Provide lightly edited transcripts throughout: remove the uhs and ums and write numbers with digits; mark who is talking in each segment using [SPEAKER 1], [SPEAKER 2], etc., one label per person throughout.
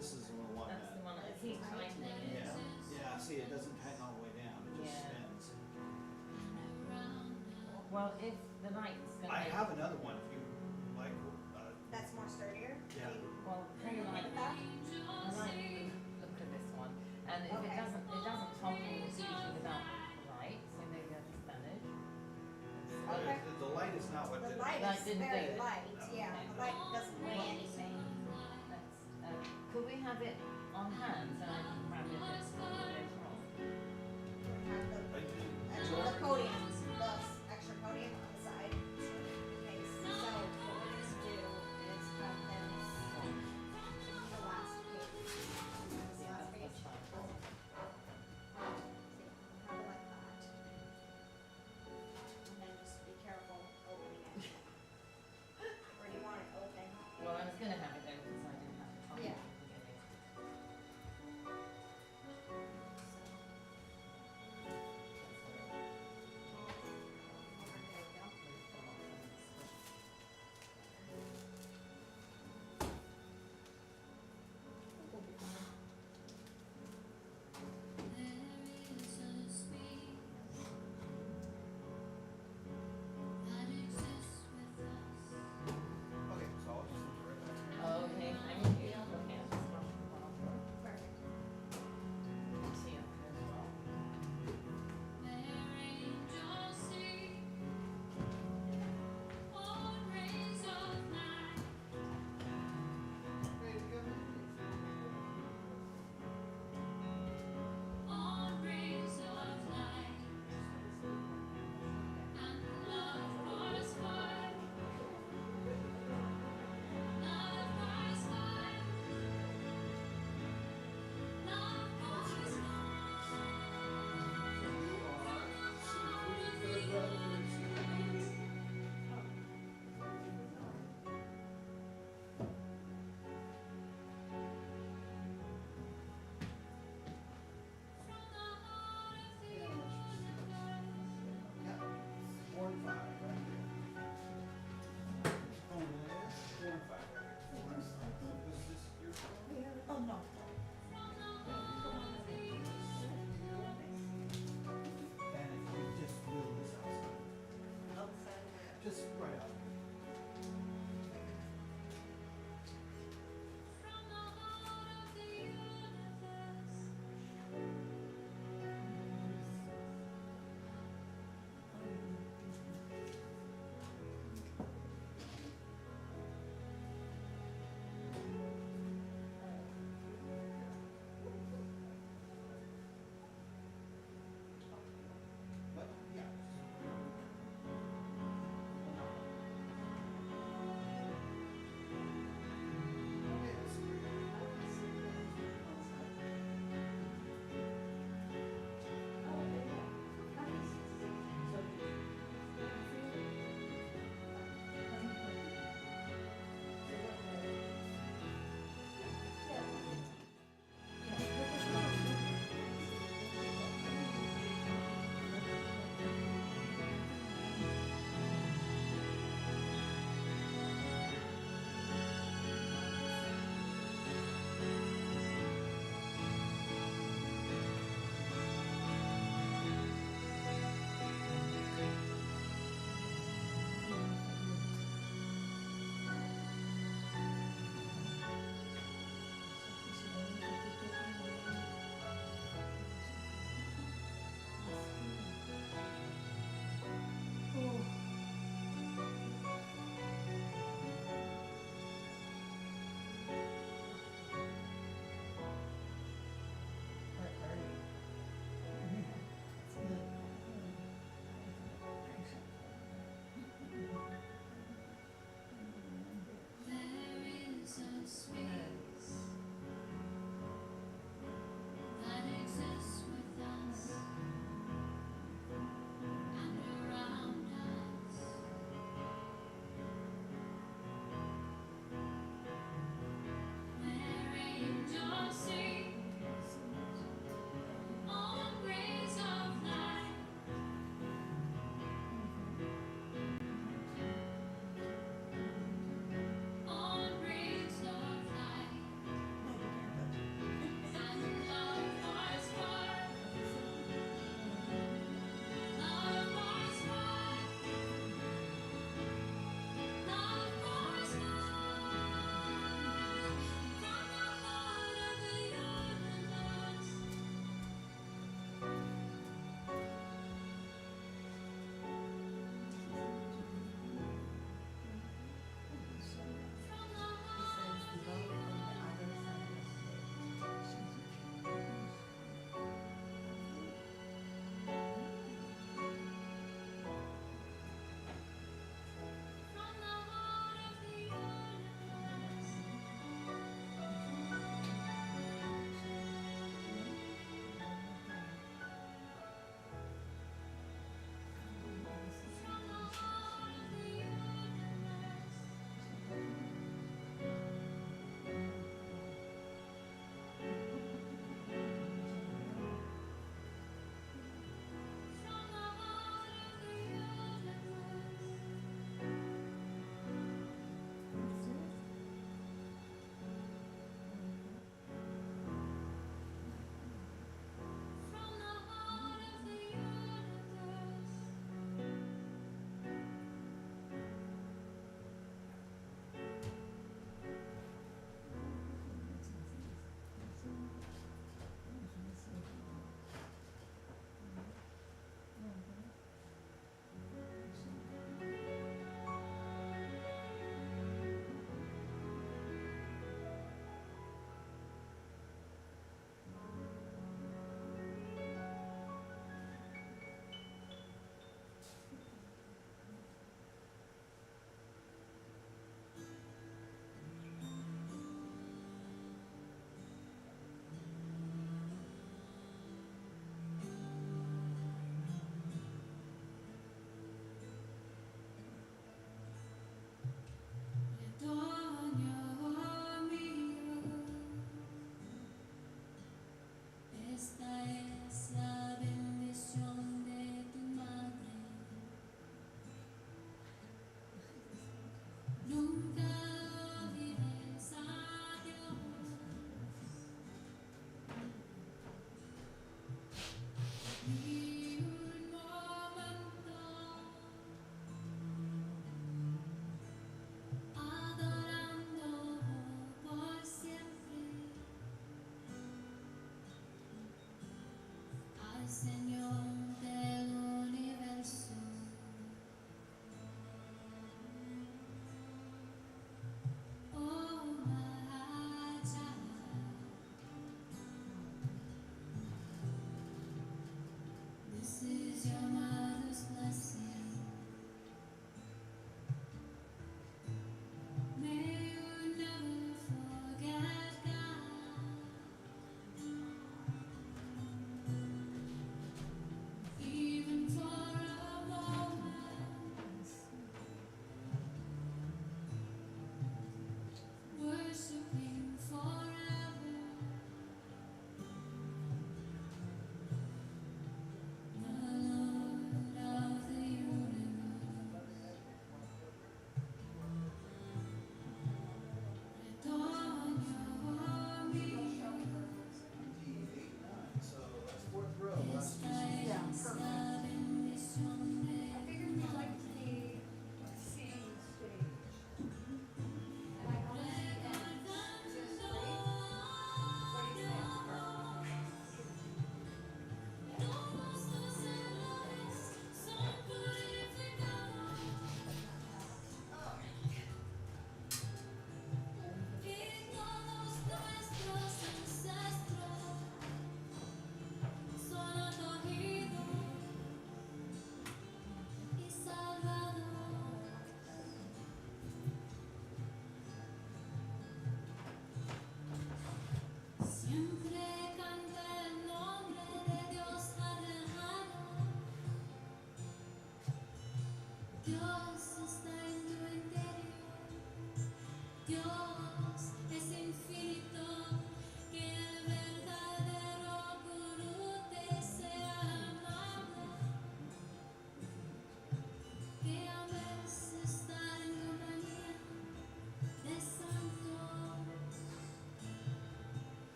[SPEAKER 1] this is the one
[SPEAKER 2] That's the
[SPEAKER 1] that.
[SPEAKER 2] one that keeps tightening it.
[SPEAKER 1] Yeah, see, it doesn't tighten all the way down, it just spins.
[SPEAKER 2] Well, if the light's gonna
[SPEAKER 1] I
[SPEAKER 2] make
[SPEAKER 1] have another one if you like,
[SPEAKER 3] That's more sturdier?
[SPEAKER 1] Yeah.
[SPEAKER 2] well, pretty like
[SPEAKER 3] That?
[SPEAKER 2] I like the look of this one. And if
[SPEAKER 3] Okay.
[SPEAKER 2] it doesn't topple usually without the light, so maybe I just manage.
[SPEAKER 3] Okay.
[SPEAKER 1] the light is not what
[SPEAKER 3] The
[SPEAKER 1] did it.
[SPEAKER 3] light
[SPEAKER 2] Light
[SPEAKER 3] is
[SPEAKER 2] didn't do
[SPEAKER 3] very
[SPEAKER 2] it.
[SPEAKER 3] light,
[SPEAKER 1] No.
[SPEAKER 3] yeah, the light doesn't weigh anything.
[SPEAKER 2] Could we have it on hand so I can grab it later on?
[SPEAKER 3] We have the extra podium, the extra podium on the side, so in case. So what we're gonna do is have them, the last page. This
[SPEAKER 2] Yeah,
[SPEAKER 3] last page.
[SPEAKER 2] that's fine.
[SPEAKER 3] See, have it like that. And then just be careful opening it. Or do you want it open?
[SPEAKER 2] Well, I was gonna have it open so I didn't have to top it
[SPEAKER 3] Yeah.
[SPEAKER 2] at the beginning.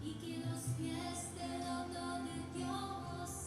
[SPEAKER 4] Y que los pies del lodo de Dios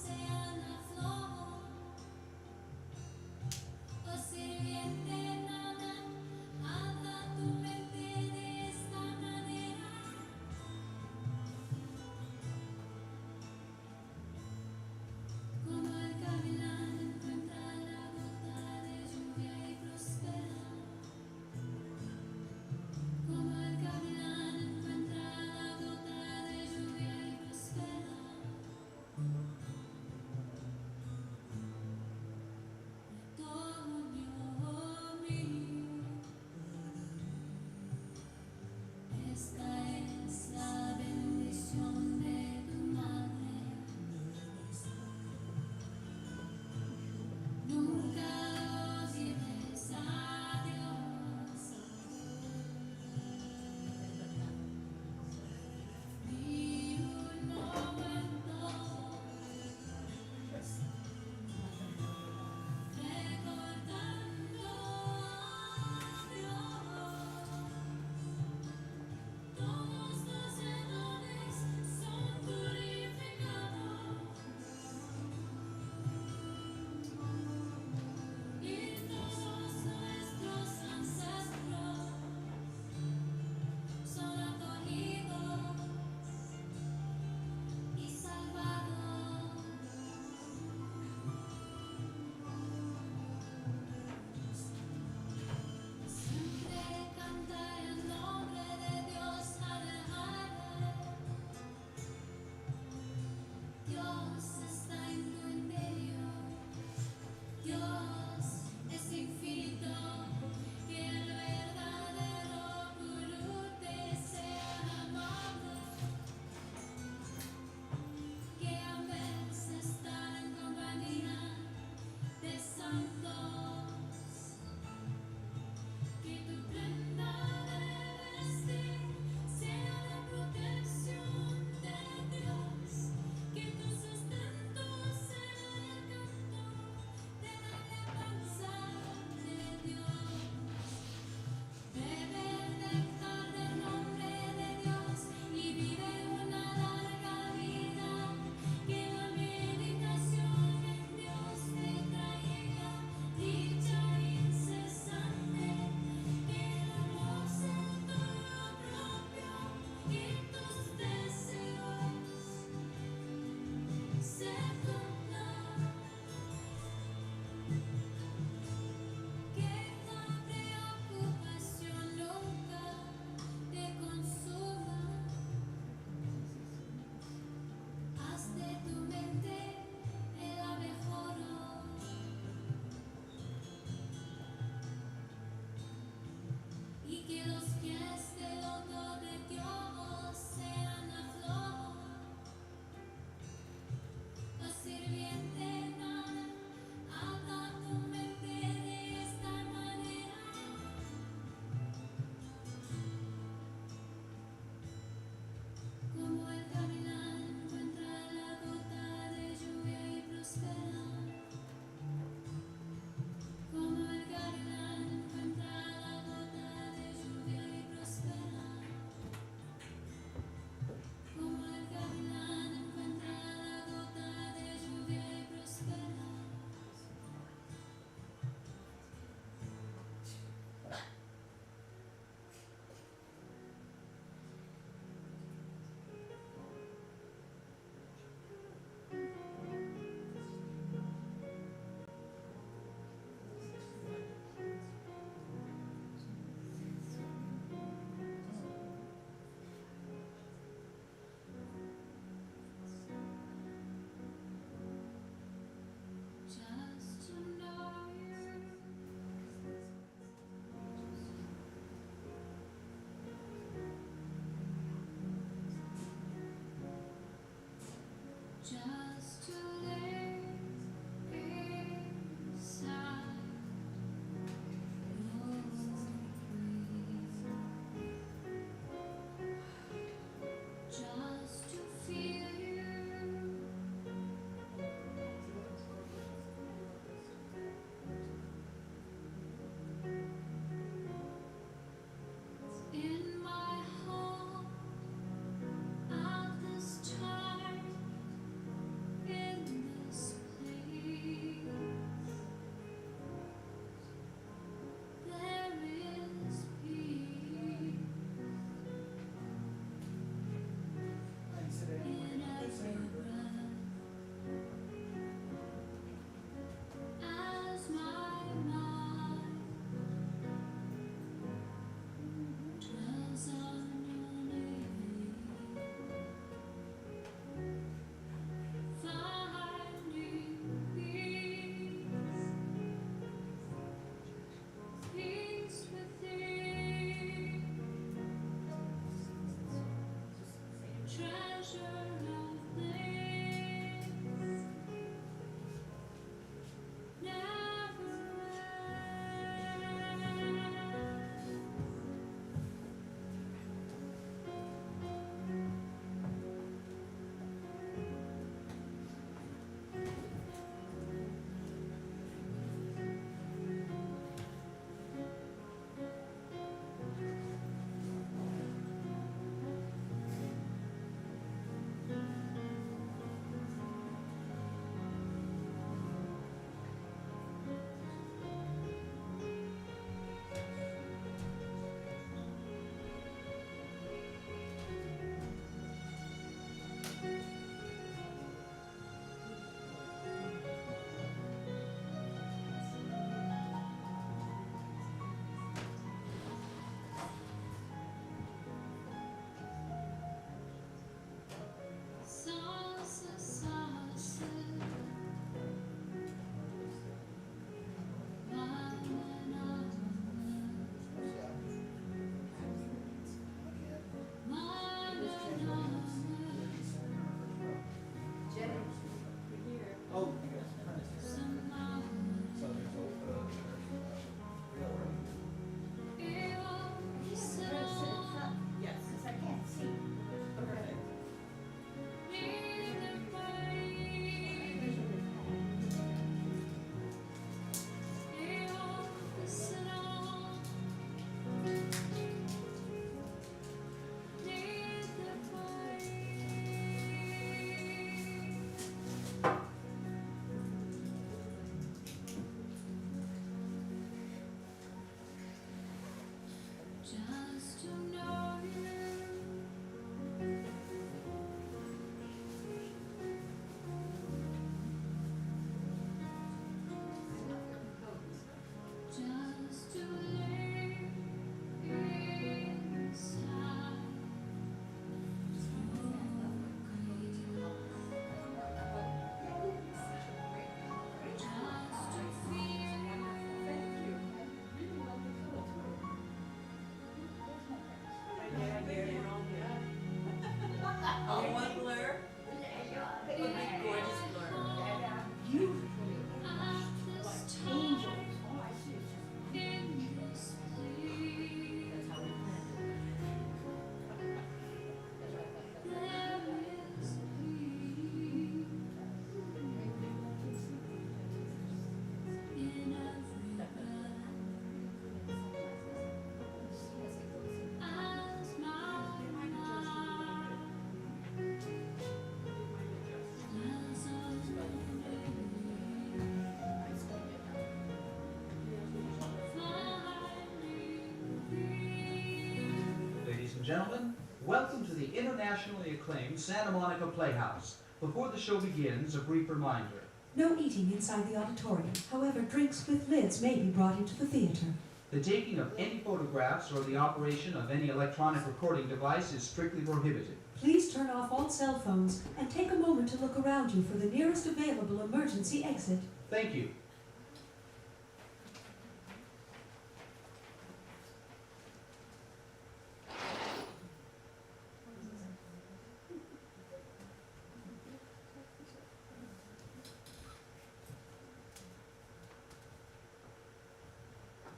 [SPEAKER 4] gentlemen, welcome to the internationally acclaimed Santa Monica Playhouse. Before the show begins, a brief reminder.
[SPEAKER 5] No eating inside the auditorium. However, drinks with lids may be brought into the theater.
[SPEAKER 4] The taking of any photographs or the operation of any electronic recording device is strictly prohibited.
[SPEAKER 5] Please turn off all cell phones and take a moment to look around you for the nearest available emergency exit.
[SPEAKER 4] Thank you.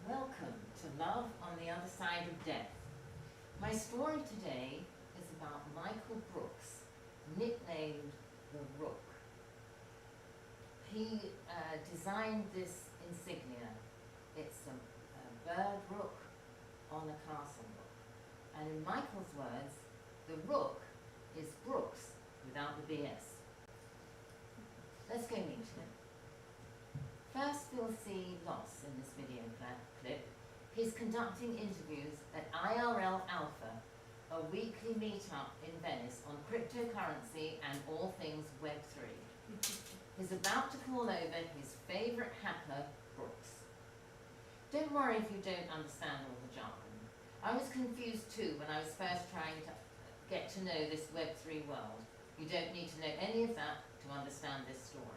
[SPEAKER 2] Welcome to Love on the Other Side of Death. My story today is about Michael Brooks, nicknamed the Rook. He designed this insignia. It's a bird rook on a castle rook. And in Michael's words, the Rook is Brooks without the BS. Let's go meet him. First, we'll see Loss in this video clip. He's conducting interviews at IRL Alpha, a weekly meetup in Venice on cryptocurrency and all things Web3. He's about to call over his favorite hacker, Brooks. Don't worry if you don't understand all the jargon. I was confused too when I was first trying to get to know this Web3 world. You don't need to know any of that to understand this story.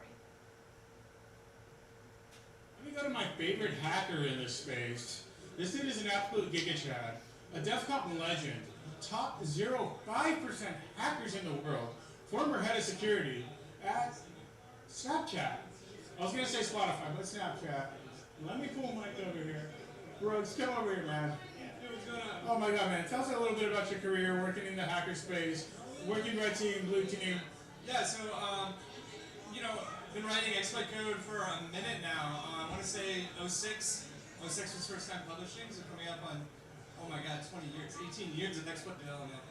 [SPEAKER 6] Let me go to my favorite hacker in this space. This dude is an absolute giga-chad, a DEF CON legend, top 0.5% hackers in the world, former head of security at Snapchat. I was gonna say Spotify, but Snapchat. Let me pull Mike over here. Brooks, come over here, man.
[SPEAKER 7] Hey, what's going on?
[SPEAKER 6] Oh my God, man. Tell us a little bit about your career working in the hacker space, working red team, blue team.
[SPEAKER 7] Yeah, so, been writing exploit code for a minute now. I want to say 06. 06 was first time publishing, so coming up on, oh my God, 20 years, 18 years of exploit development.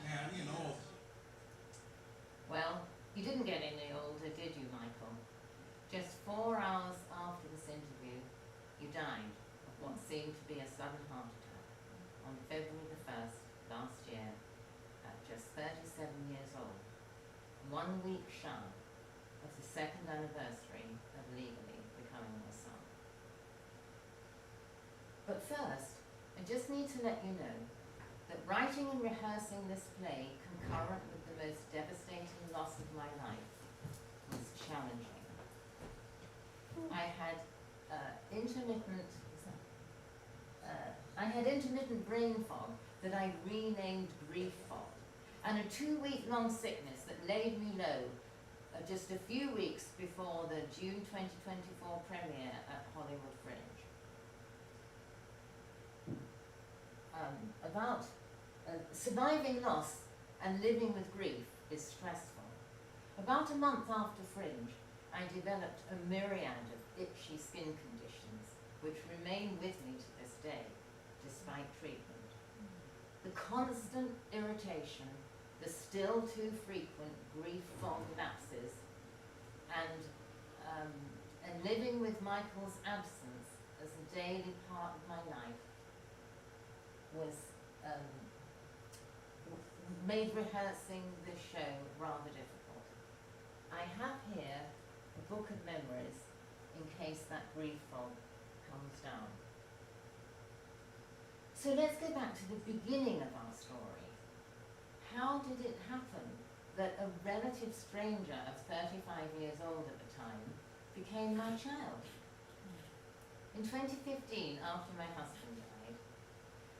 [SPEAKER 7] Man, I'm getting old.
[SPEAKER 2] Well, you didn't get any older, did you, Michael? Just 4 hours after this interview, you died of what seemed to be a sudden heart attack on February the 1st last year at just 37 years old, 1 week shy of the 2nd anniversary of legally becoming your son. But first, I just need to let you know that writing and rehearsing this play concurrent with the most devastating loss of my life was challenging. I had intermittent brain fog that I renamed grief fog, and a 2-week-long sickness that laid me low just a few weeks before the June 2024 premiere at Hollywood Fringe. Surviving loss and living with grief is stressful. About a month after Fringe, I developed a myriad of itchy skin conditions which remain with me to this day, despite treatment. The constant irritation, the still too frequent grief fog lapses, and living with Michael's absence as a daily part of my life was made rehearsing this show rather difficult. I have here a book of memories in case that grief fog comes down. So let's go back to the beginning of our story. How did it happen that a relative stranger of 35 years old at the time became my child? In 2015, after my husband died,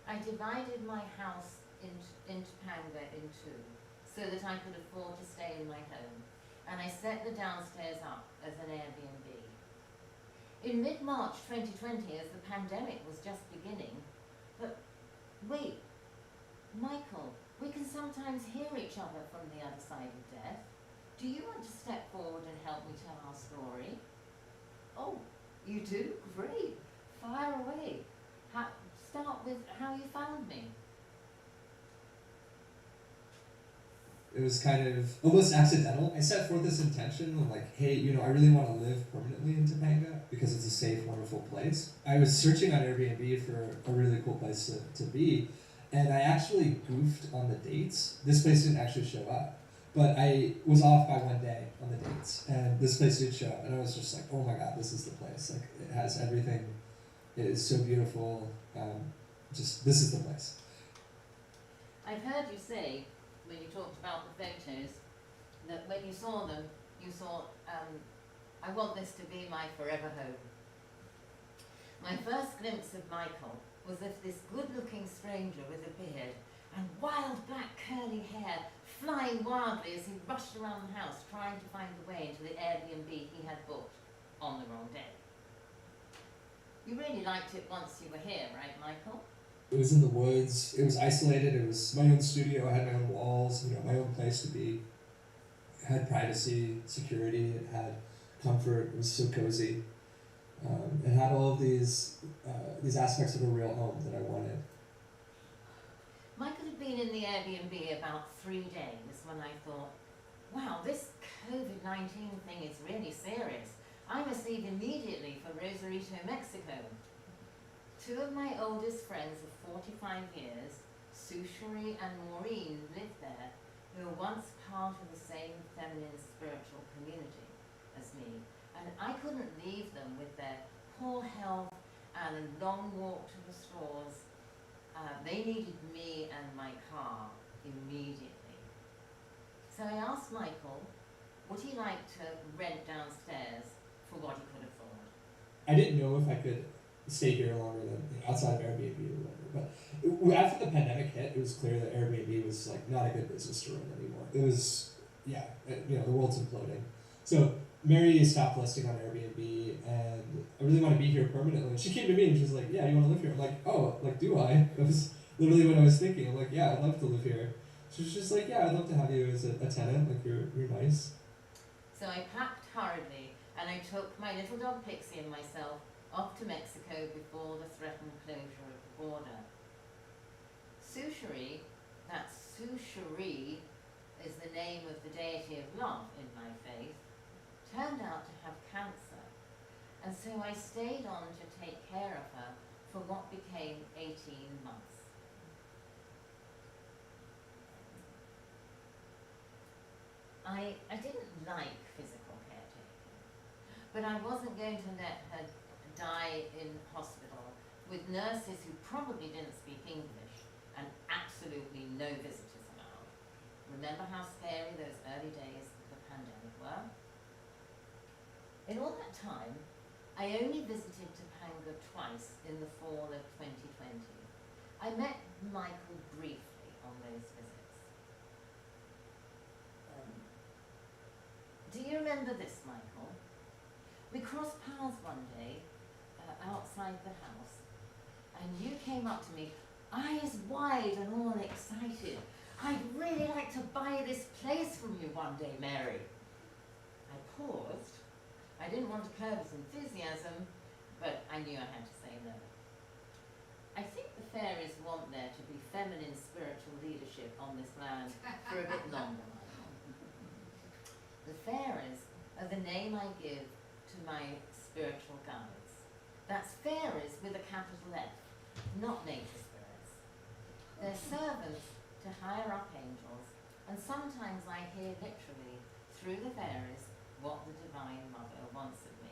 [SPEAKER 2] I divided my house in Topanga in two so that I could afford to stay in my home, and I set the downstairs up as an Airbnb. In mid-March 2020, as the pandemic was just beginning, but wait, Michael, we can sometimes hear each other from the other side of death. Do you want to step forward and help me tell our story? Oh, you do? Great. Fire away. Start with how you found me.
[SPEAKER 8] It was kind of almost accidental. I set forth this intention of like, hey, I really want to live permanently in Topanga because it's a safe, wonderful place. I was searching on Airbnb for a really cool place to be, And I actually goofed on the dates. This place didn't actually show up. But I was off by one day on the dates, and this place did show up, and I was just like, oh my god, this is the place. Like, it has everything. It is so beautiful. Just, this is the place.
[SPEAKER 2] I've heard you say, when you talked about the photos, that when you saw them, you thought, I want this to be my forever home. My first glimpse of Michael was of this good-looking stranger with a beard and wild black curly hair flying wildly as he rushed around the house trying to find the way into the Airbnb he had booked on the wrong day. You really liked it once you were here, right, Michael?
[SPEAKER 8] It was in the woods. It was isolated. It was my own studio. I had my own walls, my own place to be. It had privacy, security. It had comfort. It was so cozy. It had all of these aspects of a real home that I wanted.
[SPEAKER 2] Michael had been in the Airbnb about 3 days when I thought, wow, this COVID-19 thing is really serious. I must leave immediately for Rosarito, Mexico. 2 of my oldest friends of 45 years, Sushari and Maureen, lived there, who were once part of the same feminine spiritual community as me. And I couldn't leave them with their poor health and a long walk to the stores. They needed me and my car immediately. So I asked Michael, would he like to rent downstairs for what he could afford?
[SPEAKER 8] I didn't know if I could stay here longer than outside of Airbnb or whatever. But after the pandemic hit, it was clear that Airbnb was like not a good business to run anymore. It was, the world's imploding. So Mary stopped listing on Airbnb, and I really want to be here permanently. And she came to me and she was like, yeah, you want to live here? I'm like, oh, like, do I? That was literally what I was thinking. I'm like, yeah, I'd love to live here. She was just like, yeah, I'd love to have you as a tenant. Like, you're nice.
[SPEAKER 2] So I packed hurriedly, and I took my little dog Pixie and myself off to Mexico before the threatened closure of the border. Sushari, that's Sushari, is the name of the deity of love in my faith, turned out to have cancer, and so I stayed on to take care of her for what became 18 months. I didn't like physical caretaking, but I wasn't going to let her die in hospital with nurses who probably didn't speak English and absolutely no visitors allowed. Remember how scary those early days of the pandemic were? In all that time, I only visited Topanga twice in the fall of 2020. I met Michael briefly on those visits. Do you remember this, Michael? We crossed paths one day outside the house, and you came up to me, eyes wide and all excited. I'd really like to buy this place from you one day, Mary. I paused. I didn't want to curb his enthusiasm, but I knew I had to say no. I think the fairies want there to be feminine spiritual leadership on this land for a bit longer, Michael. The fairies are the name I give to my spiritual guides. That's fairies with a capital F, not nature spirits. They're servants to higher up angels, and sometimes I hear literally through the fairies what the Divine Mother wants of me.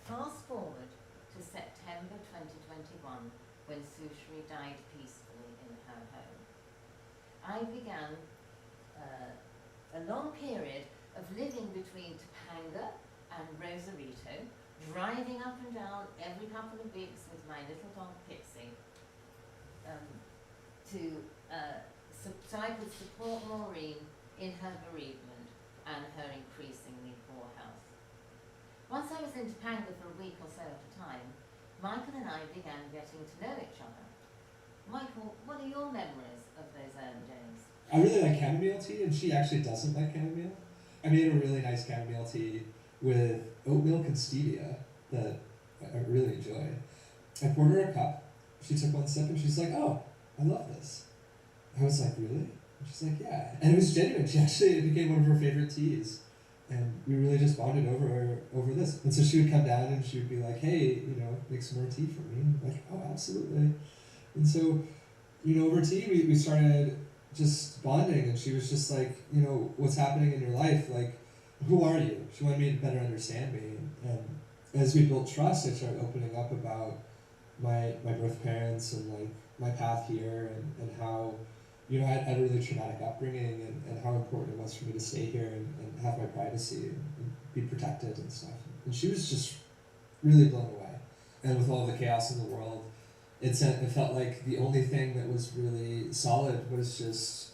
[SPEAKER 2] Fast forward to September 2021, when Sushari died peacefully in her home. I began a long period of living between Topanga and Rosarito, driving up and down every couple of weeks with my little dog Pixie, so I could support Maureen in her bereavement and her increasingly poor health. Once I was in Topanga for a week or so at a time, Michael and I began getting to know each other. Michael, what are your memories of those early days?
[SPEAKER 8] I really like chamomile tea, and she actually doesn't like chamomile. I made a really nice chamomile tea with oat milk and stevia that I really enjoy. I poured her a cup, she took one sip, and she's like, oh, I love this. I was like, really? And she's like, yeah. And it was genuine. It became one of her favorite teas. And we really just bonded over this. And so she would come down and she would be like, hey, make some more tea for me. And I'm like, oh, absolutely. And so, over tea, we started just bonding, and she was just like, what's happening in your life? Like, who are you? She wanted me to better understand me. And as we built trust, I started opening up about my birth parents and like my path here and how, I had a really traumatic upbringing and how important it was for me to stay here and have my privacy and be protected and stuff. And she was just really blown away. And with all the chaos in the world, it felt like the only thing that was really solid was just,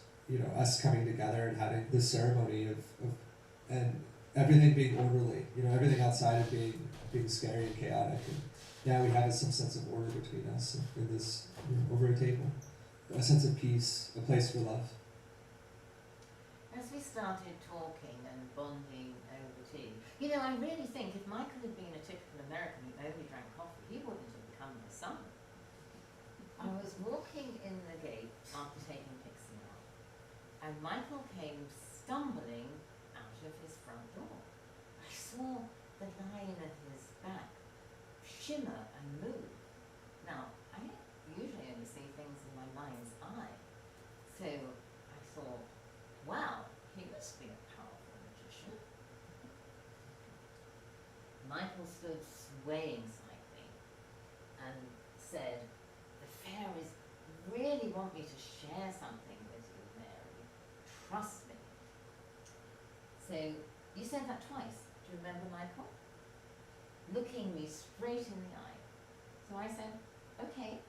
[SPEAKER 8] us coming together and having this ceremony of and everything being orderly, everything outside of being scary and chaotic. And now we have some sense of order between us in this, over a table. A sense of peace, a place for love.
[SPEAKER 2] As we started talking and bonding over tea, I really think if Michael had been a typical American who only drank coffee, he wouldn't have become my son. I was walking in the gate after taking Pixie out, and Michael came stumbling out of his front door. I saw the line of his back shimmer and move. Now, I usually only see things in my mind's eye, so I thought, wow, he must be a powerful magician. Michael stood swaying slightly and said, the fairies really want me to share something with you, Mary. Trust me. So you said that twice. Do you remember, Michael? Looking me straight in the eye. So I said, okay.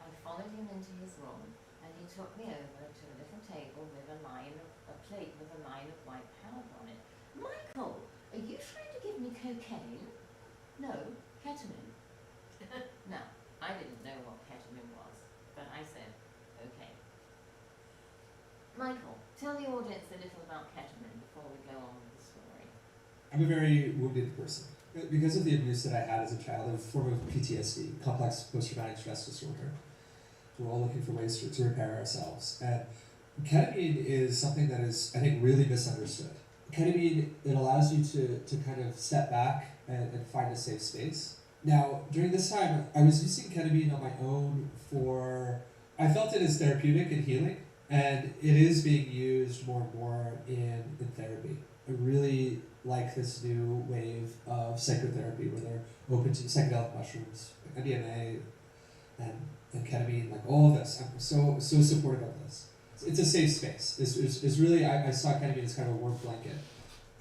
[SPEAKER 2] I followed him into his room, and he took me over to a little table with a plate with a line of white powder on it. Michael, are you trying to give me cocaine? No, ketamine. No, I didn't know what ketamine was, but I said, okay. Michael, tell the audience a little about ketamine before we go on with the story.
[SPEAKER 8] I'm a very wounded person. Because of the abuse that I had as a child, a form of PTSD, complex post-traumatic stress disorder. We're all looking for ways to repair ourselves. And ketamine is something that is, I think, really misunderstood. Ketamine, it allows you to kind of step back and find a safe space. Now, during this time, I was using ketamine on my own I felt it as therapeutic and healing, and it is being used more and more in therapy. I really like this new wave of psychotherapy where they're open to psychedelic mushrooms, like MDMA and ketamine, like all of this. I'm so supportive of this. It's a safe space. It's really, I saw ketamine as kind of a warm blanket.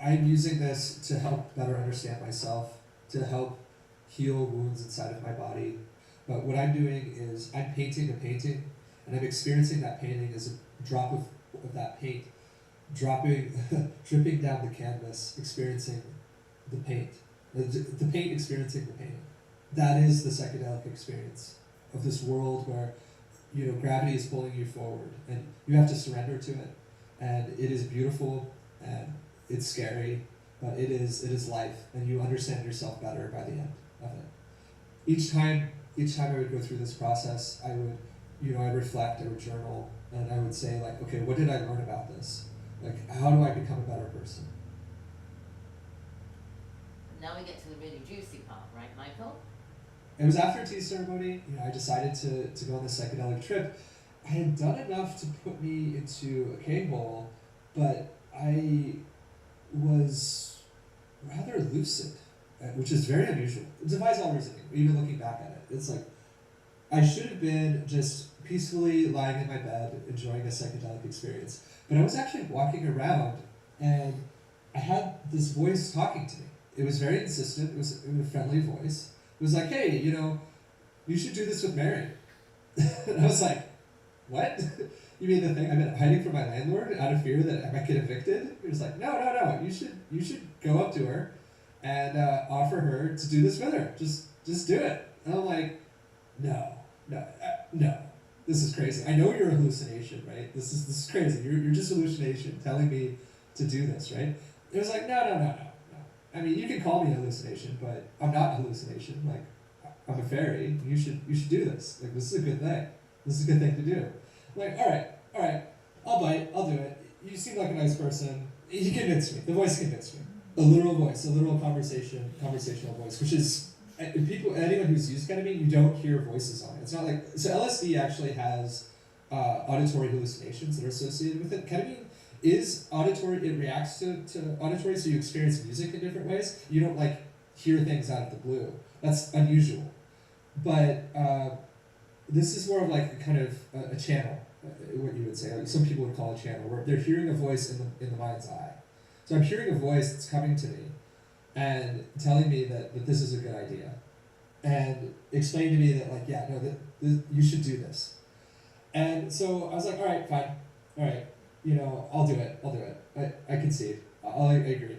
[SPEAKER 8] I'm using this to help better understand myself, to help heal wounds inside of my body. But what I'm doing is I'm painting a painting, and I'm experiencing that painting as a drop of that paint dripping down the canvas, experiencing the paint. The paint experiencing the painting. That is the psychedelic experience of this world where, gravity is pulling you forward, and you have to surrender to it. And it is beautiful, and it's scary, but it is life, and you understand yourself better by the end of it. Each time I would go through this process, I would, I'd reflect, I would journal, and I would say, like, okay, what did I learn about this? Like, how do I become a better person?
[SPEAKER 2] Now we get to the really juicy part, right, Michael?
[SPEAKER 8] It was after a tea ceremony, I decided to go on this psychedelic trip. I had done enough to put me into a K-hole, but I was rather lucid, which is very unusual. It defies all reasoning, even looking back at it. It's like, I should have been just peacefully lying in my bed, enjoying a psychedelic experience. But I was actually walking around, and I had this voice talking to me. It was very insistent. It was a friendly voice. It was like, hey, you should do this with Mary. And I was like, what? You mean the thing I've been hiding from my landlord out of fear that I might get evicted? He was like, no. You should go up to her and offer her to do this with her. Just do it. And I'm like, no. This is crazy. I know you're a hallucination, right? This is crazy. You're just a hallucination telling me to do this, right? It was like, no. I mean, you can call me a hallucination, but I'm not a hallucination. Like, I'm a fairy. You should do this. Like, this is a good thing. This is a good thing to do. I'm like, all right. I'll bite. I'll do it. You seem like a nice person. He convinced me. The voice convinced me. A literal voice, a literal conversational voice, which is anyone who's used ketamine, you don't hear voices on it. It's not like, so LSD actually has auditory hallucinations that are associated with it. Ketamine is auditory, it reacts to auditory, so you experience music in different ways. You don't like hear things out of the blue. That's unusual. But this is more of like a kind of a channel, what you would say. Like some people would call a channel, where they're hearing a voice in the mind's eye. So I'm hearing a voice that's coming to me and telling me that this is a good idea, and explaining to me that like, yeah, no, that you should do this. And so I was like, all right, fine, all right, I'll do it. I concede. I agree.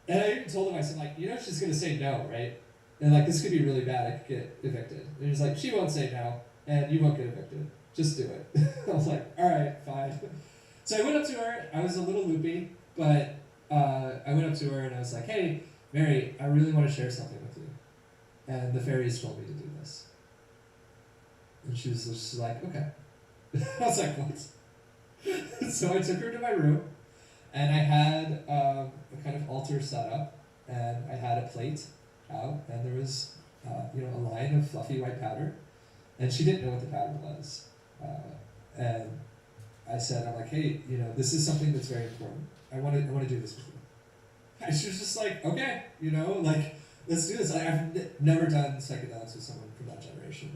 [SPEAKER 8] And I even told him, I said, like, she's gonna say no, right? And like, this could be really bad. I could get evicted. And he's like, she won't say no, and you won't get evicted. Just do it. I was like, all right, fine. So I went up to her. I was a little loopy, but I went up to her and I was like, hey, Mary, I really want to share something with you. And the fairies told me to do this. And she was just like, okay. I was like, what? So I took her to my room, and I had a kind of altar set up, and I had a plate out, and there was a line of fluffy white powder, and she didn't know what the powder was. And I said, I'm like, hey, this is something that's very important. I want to do this with you. And she was just like, okay, like, let's do this. I've never done psychedelics with someone from that generation,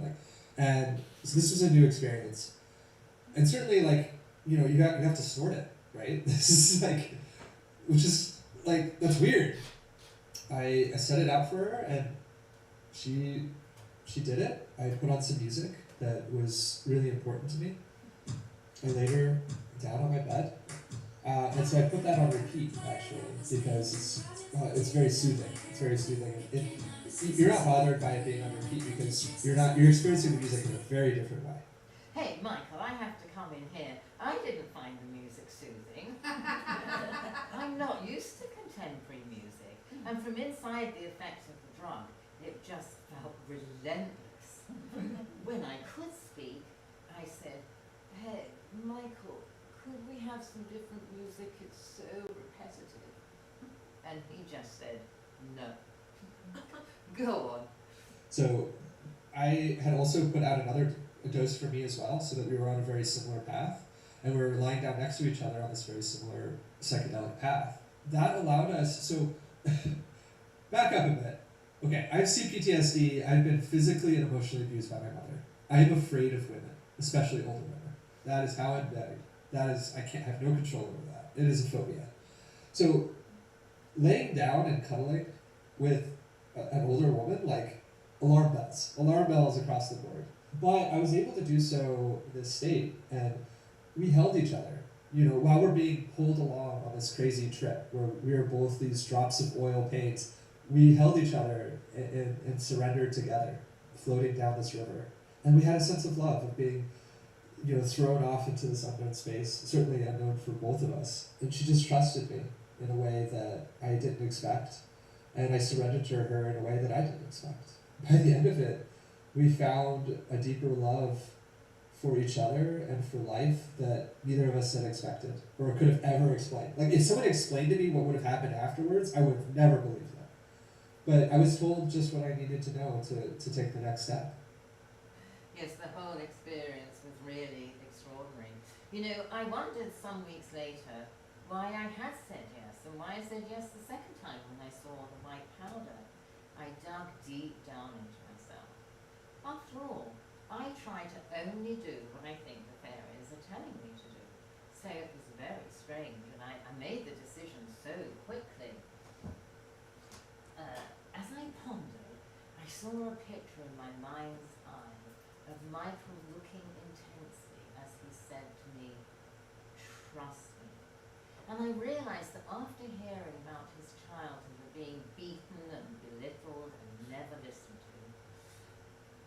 [SPEAKER 8] and so this was a new experience. And certainly, like, you have to snort it, right? This is like, which is like, that's weird. I set it out for her, and she did it. I put on some music that was really important to me. I laid her down on my bed, and so I put that on repeat, actually, because it's very soothing. It's very soothing. You're not bothered by it being on repeat because you're experiencing the music in a very different way.
[SPEAKER 2] Hey, Michael, I have to come in here. I didn't find the music soothing. I'm not used to contemporary music. And from inside the effects of the drug, it just felt relentless. When I could speak, I said, hey, Michael, could we have some different music? It's so repetitive. And he just said, no. Go on.
[SPEAKER 8] So I had also put out another dose for me as well, so that we were on a very similar path, and we were lying down next to each other on this very similar psychedelic path. That allowed us, so back up a bit. Okay, I have CPTSD. I've been physically and emotionally abused by my mother. I am afraid of women, especially older women. That is how I'm married. I have no control over that. It is a phobia. So laying down and cuddling with an older woman, like, alarm bells across the board. But I was able to do so in this state, and we held each other, while we're being pulled along on this crazy trip where we are both these drops of oil paint. We held each other and surrendered together, floating down this river. And we had a sense of love, of being, thrown off into this unknown space, certainly unknown for both of us. And she just trusted me in a way that I didn't expect. And I surrendered to her in a way that I didn't expect. By the end of it, we found a deeper love for each other and for life that neither of us had expected or could have ever explained. Like, if someone explained to me what would have happened afterwards, I would have never believed them. But I was told just what I needed to know to take the next step.
[SPEAKER 2] Yes, the whole experience was really extraordinary. I wondered some weeks later why I had said yes, and why I said yes the second time when I saw the white powder. I dug deep down into myself. After all, I try to only do what I think the fairies are telling me to do. So it was very strange, and I made the decision so quickly. As I pondered, I saw a picture in my mind's eye of Michael looking intensely as he said to me, trust me. And I realized that after hearing about his childhood of being beaten and belittled and never listened to,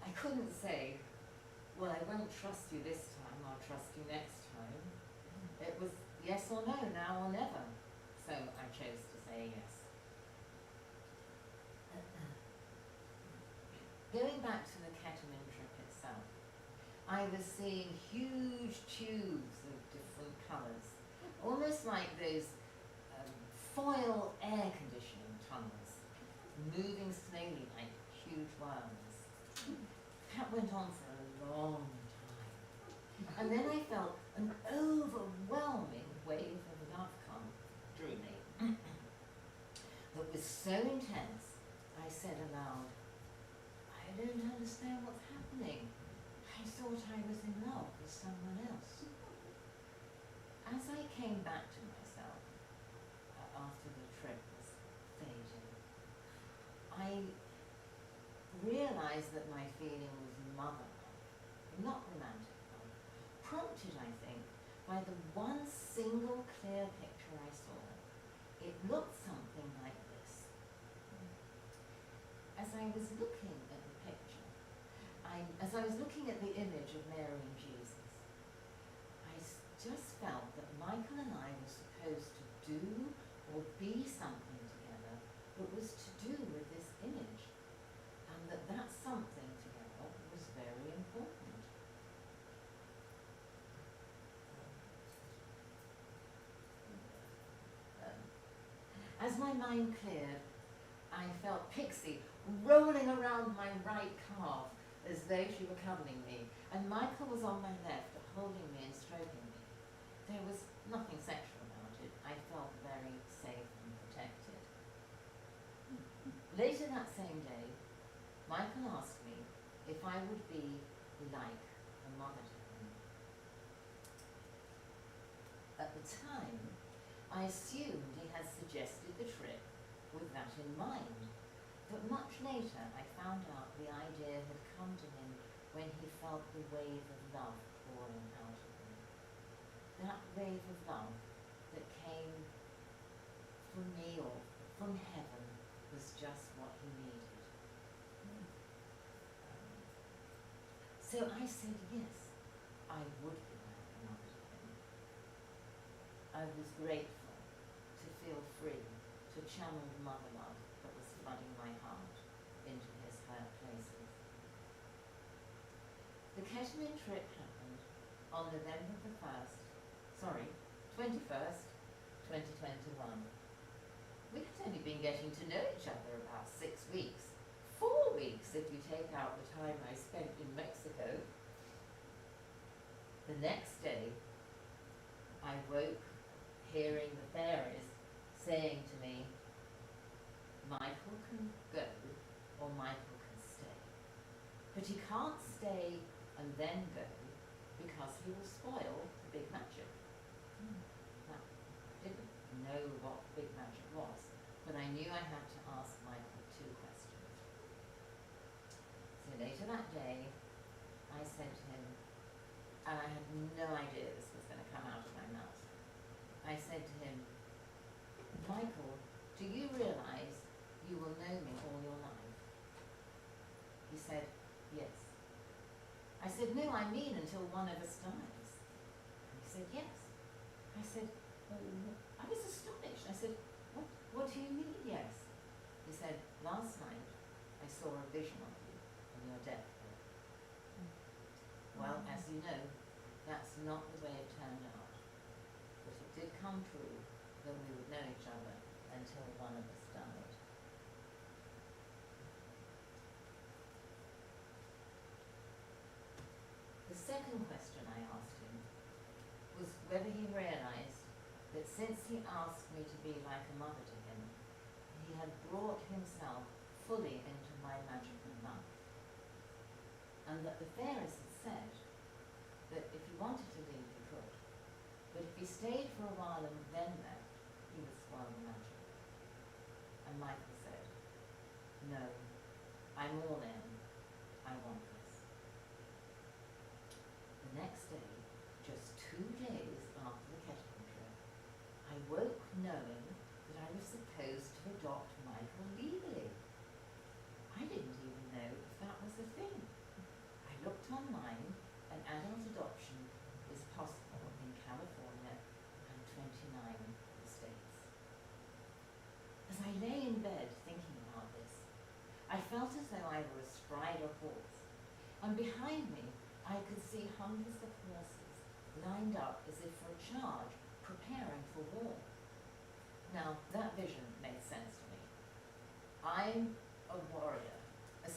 [SPEAKER 2] I couldn't say, well, I won't trust you this time, I'll trust you next time. It was yes or no, now or never. So I chose to say yes. Going back to the ketamine trip itself, I was seeing huge tubes of different colours, almost like those foil air conditioning tunnels, moving slowly like huge worms. That went on for a long time. And then I felt an overwhelming wave of love come through me. That was so intense, I said aloud, I don't understand what's happening. I thought I was in love with someone else. As I came back to myself after the trip was fading, I realized that my feeling was mother love, not romantic love, prompted, I think, by the one single clear picture I saw. It looked something like this. As I was looking at the picture, as I was looking at the image of Mary and Jesus, I just felt that Michael and I were supposed to do or be something together that was to do with this image, and that something together was very important. As my mind cleared, I felt Pixie rolling around my right calf as though she were cuddling me, and Michael was on my left, holding me and stroking me. There was nothing sexual about it. I felt very safe and protected. Later that same day, Michael asked me if I would be like a mother to him. At the time, I assumed he had suggested the trip with that in mind, but much later I found out the idea had come to him when he felt the wave of love pouring out of him. That wave of love that came from me or from heaven was just what he needed. So I said yes, I would be like a mother to him. I was grateful to feel free to channel the mother love that was flooding my heart into his hurt places. The ketamine trip happened on November the 21st, 2021. We had only been getting to know each other about 6 weeks. 4 weeks if you take out the time I spent in Mexico. The next day, I woke hearing the fairies saying to me, Michael can go or Michael can stay. But he can't stay and then go because he will spoil the big magic. Now, I didn't know what big magic was, but I knew I had to ask Michael 2 questions. So later that day, I said to him, and I had no idea this was going to come out of my mouth, I said to him, Michael, do you realize you will know me all your life? He said, yes. I said, no, I mean until one of us dies. And he said, yes. I said, I was astonished. I said, what do you mean, yes? He said, last night I saw a vision of you on your deathbed. Well, as you know, that's not the way it turned out. But it did come true that we would know each other until one of us died. The second question I asked him was whether he realized that since he asked me to be like a mother to him, he had brought himself fully into my magical life. And that the fairies had said that if he wanted to leave, he could. But if he stayed for a while and then left, he would spoil the magic. And Michael said, no, I'm all in. I want this. The next day, just 2 days after the ketamine trip, I woke knowing that I was supposed to adopt Michael legally. I didn't even know if that was a thing. I looked online, and adult adoption is possible in California and 29 states. As I lay in bed thinking about this, I felt as though I were astride a horse, and behind me I could see hundreds of horses lined up as if for a charge, preparing for war. Now, that vision made sense to me. I'm a warrior, a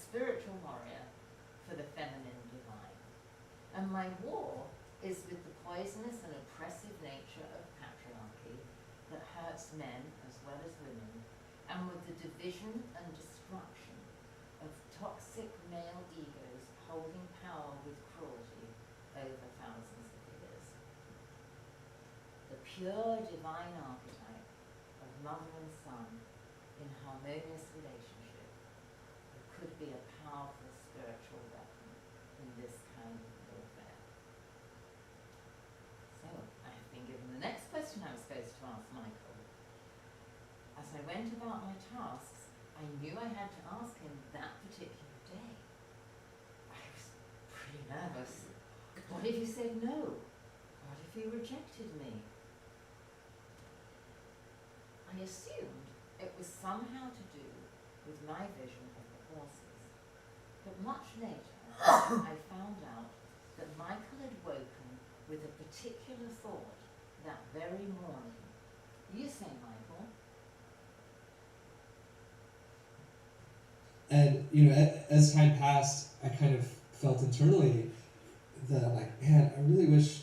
[SPEAKER 2] And my war is with the poisonous and oppressive nature of patriarchy that hurts men as well as women, and with the division and destruction of toxic male egos holding power with cruelty over thousands of years. The pure divine archetype of mother and son in harmonious relationship could be a powerful spiritual weapon in this kind of warfare. So, I have been given the next question I was supposed to ask Michael. As I went about my tasks, I knew I had to ask him that particular day. I was pretty nervous. What if he said no? What if he rejected me? I assumed it was somehow to do with my vision of the horses. But much later, I found out that Michael had woken with a particular thought that very morning. You say, Michael.
[SPEAKER 8] And, you know, as time passed, I kind of felt internally that I'm like, man, I really wish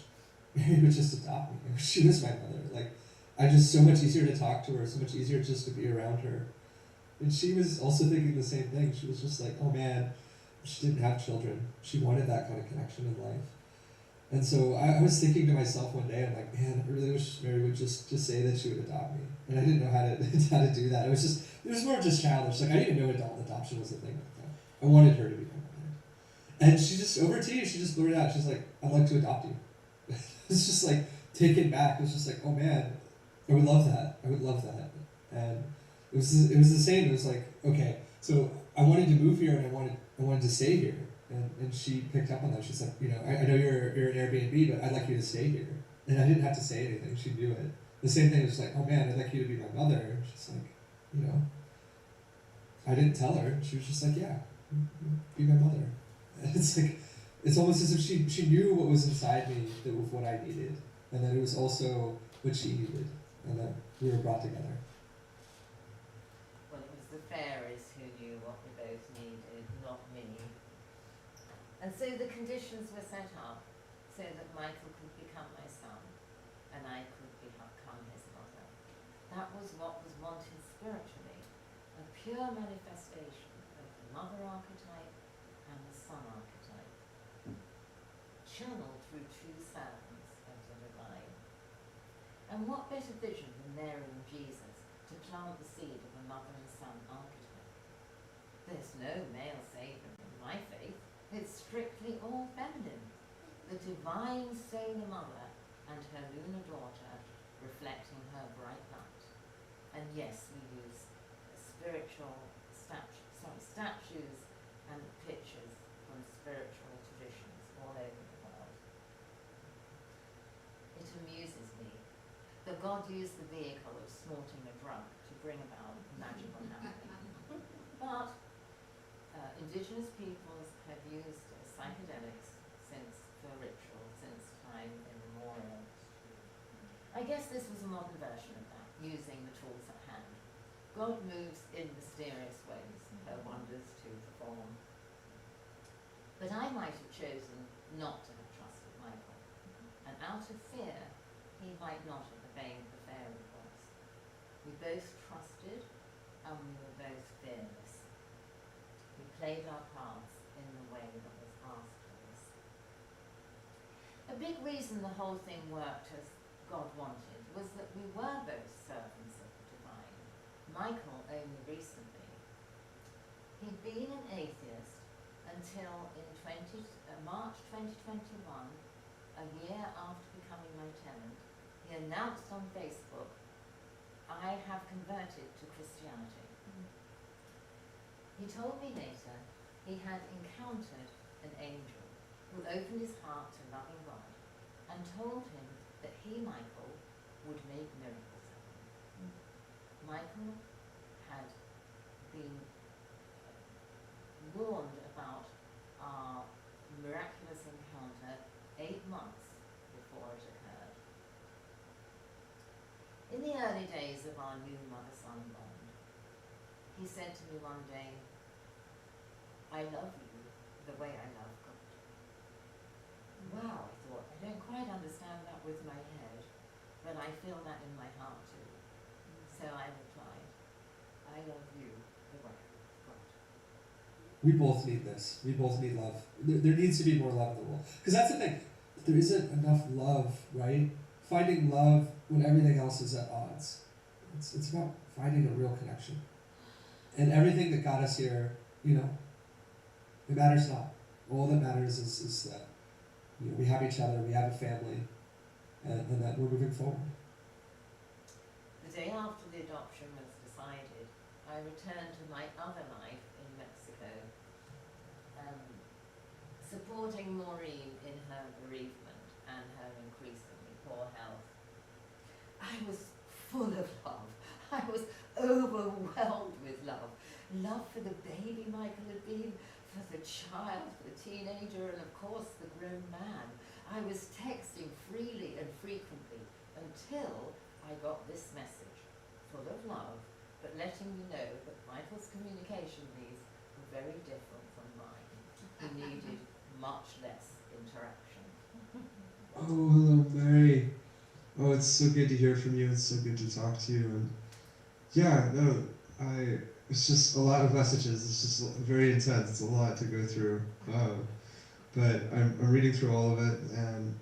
[SPEAKER 8] Mary would just adopt me. I wish she was my mother. Like, I just so much easier to talk to her, so much easier just to be around her. And she was also thinking the same thing. She was just like, oh man, she didn't have children. She wanted that kind of connection in life. And so I was thinking to myself one day, I'm like, man, I really wish Mary would just say that she would adopt me. And I didn't know how to do that. It was more just childish. Like, I didn't even know adult adoption was a thing like that. I wanted her to be my mother. And she just, over to you, she just blurted out, she's like, I'd like to adopt you. It's just like, taken back. It was just like, oh man, I would love that. I would love that. And it was the same. It was like, okay, so I wanted to move here and I wanted to stay here. And she picked up on that. She's like, you know, I know you're an Airbnb, but I'd like you to stay here. And I didn't have to say anything. She knew it. The same thing was like, oh man, I'd like you to be my mother. She's like, you know, I didn't tell her. She was just like, yeah, be my mother. And it's like, it's almost as if she knew what was inside me, that was what I needed. And that it was also what she needed. And that we were brought together.
[SPEAKER 2] Well, it was the fairies who knew what we both needed, not me. And so the conditions were set up so that Michael could become my son and I could become his mother. That was what was wanted spiritually, a pure manifestation of the mother archetype and the son archetype, channeled through true servants of the divine. And what better vision than Mary and Jesus to plant the seed of a mother and son archetype? There's no male saviour in my faith. It's strictly all feminine. The divine solar mother and her lunar daughter reflecting her bright light. And yes, we use spiritual statues and pictures from spiritual traditions all over the world. It amuses me that God used the vehicle of snorting a drug to bring about magical happening. But indigenous peoples have used psychedelics for ritual since time immemorial. I guess this was a modern version of that, using the tools at hand. God moves in mysterious ways, her wonders to perform. But I might have chosen not to have trusted Michael, and out of fear, he might not have obeyed the fairy voice. We both trusted, and we were both fearless. We played our parts in the way that was asked of us. A big reason the whole thing worked as God wanted was that we were both servants of the divine. Michael only recently. He'd been an atheist until in March 2021, a year after becoming my tenant, he announced on Facebook, I have converted to Christianity. He told me later he had encountered an angel who opened his heart to loving God and told him that he, Michael, would make miracles happen. Michael had been warned about our miraculous encounter 8 months before it occurred. In the early days of our new mother-son bond, he said to me one day, I love you the way I love God. wow, I thought, I don't quite understand that with my head, but I feel that in my heart too. So I replied, I love you the way God.
[SPEAKER 8] We both need this. We both need love. There needs to be more love in the world. Because that's the thing. There isn't enough love, right? Finding love when everything else is at odds. It's about finding a real connection. And everything that got us here, you know, it matters not. All that matters is that, you know, we have each other, we have a family, and that we're moving forward.
[SPEAKER 2] The day after the adoption was decided, I returned to my other life in Mexico, supporting Maureen in her bereavement and her increasingly poor health. I was full of love. I was overwhelmed with love. Love for the baby Michael had been, for the child, for the teenager, and of course the grown man. I was texting freely and frequently until I got this message, full of love, but letting me know that Michael's communication needs were very different from mine. He needed much less interaction.
[SPEAKER 9] Oh, hello, Mary. Oh, it's so good to hear from you. It's so good to talk to you. And yeah, no, it's just a lot of messages. It's just very intense. It's a lot to go through. But I'm reading through all of it, and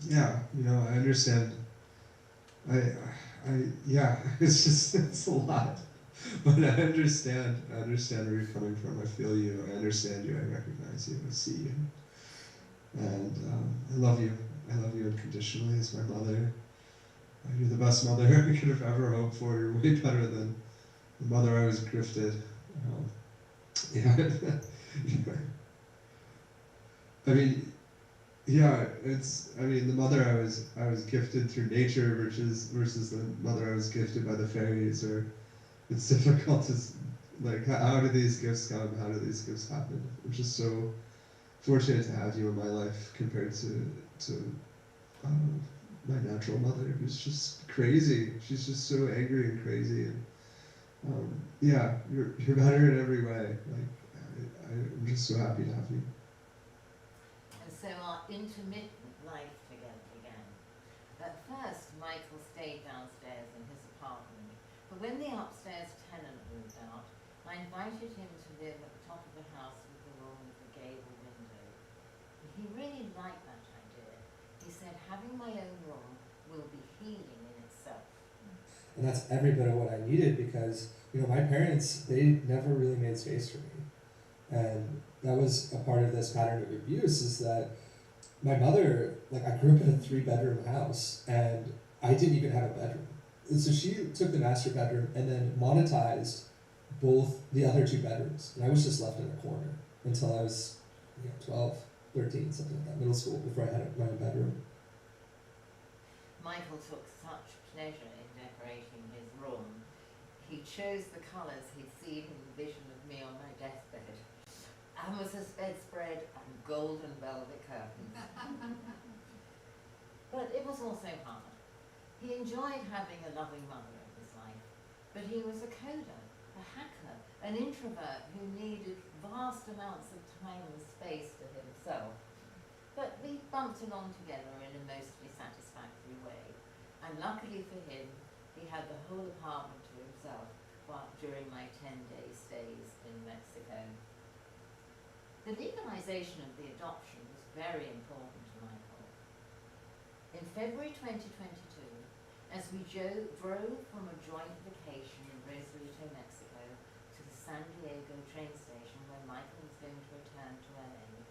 [SPEAKER 9] yeah, you know, I understand. Yeah, it's a lot. But I understand where you're coming from. I feel you. I understand you. I recognize you. I see you. And I love you. I love you unconditionally as my mother. You're the best mother I could have ever hoped for. You're way better than the mother I was gifted. Yeah. I mean, yeah, the mother I was gifted through nature versus the mother I was gifted by the fairies, or it's difficult to, like, how do these gifts come? How do these gifts happen? I'm just so fortunate to have you in my life compared to my natural mother, who's just crazy. She's just so angry and crazy, and yeah, you're better in every way. Like, I'm just so happy to have you.
[SPEAKER 2] And so our intermittent life together began. At first, Michael stayed downstairs in his apartment, but when the upstairs tenant moved out, I invited him to live at the top of the house with the room with the gable window. He really liked that idea. He said, having my own room will be healing in itself.
[SPEAKER 8] And that's every bit of what I needed, because, you know, my parents, they never really made space for me. And that was a part of this pattern of abuse, is that my mother, like, I grew up in a 3-bedroom house, and I didn't even have a bedroom. And so she took the master bedroom and then monetized both the other 2 bedrooms. And I was just left in a corner until I was, 12, 13, something like that, middle school, before I had my own bedroom.
[SPEAKER 2] Michael took such pleasure in decorating his room. He chose the colours he'd seen in the vision of me on my deathbed. Amethyst bedspread and golden velvet curtains. But it was also hard. He enjoyed having a loving mother in his life, but he was a coder, a hacker, an introvert who needed vast amounts of time and space to himself. But we bumped along together in a mostly satisfactory way, and luckily for him, he had the whole apartment to himself during my 10-day stays in Mexico. The legalization of the adoption was very important to Michael. In February 2022, as we drove from a joint vacation in Rosarito, Mexico, to the San Diego train station where Michael was going to return to LA,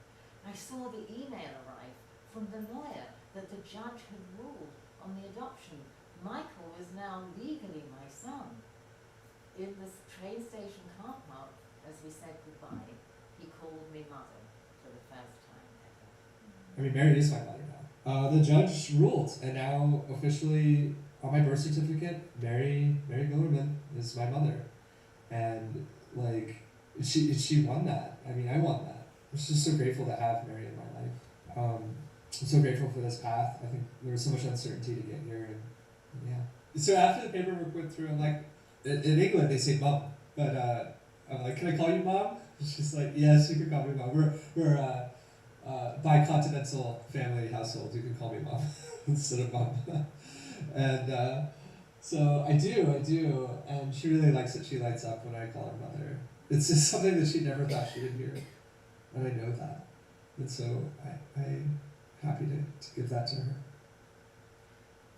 [SPEAKER 2] I saw the email arrive from the lawyer that the judge had ruled on the adoption. Michael was now legally my son. In the train station car park, as we said goodbye, he called me mother for the first time ever.
[SPEAKER 8] I mean, Mary is my mother now. The judge ruled, and now officially on my birth certificate, Mary Guillerman is my mother. And, like, she won that. I mean, I won that. I'm just so grateful to have Mary in my life. I'm so grateful for this path. I think there was so much uncertainty to get here, and yeah. So after the paperwork went through, I'm like, in England they say mom, but I'm like, can I call you mom? She's like, yes, you can call me mom. bicontinental family household. You can call me mom instead of mom. And so I do, and she really likes it. She lights up when I call her mother. It's just something that she never thought she would hear, and I know that. And so I'm happy to give that to her.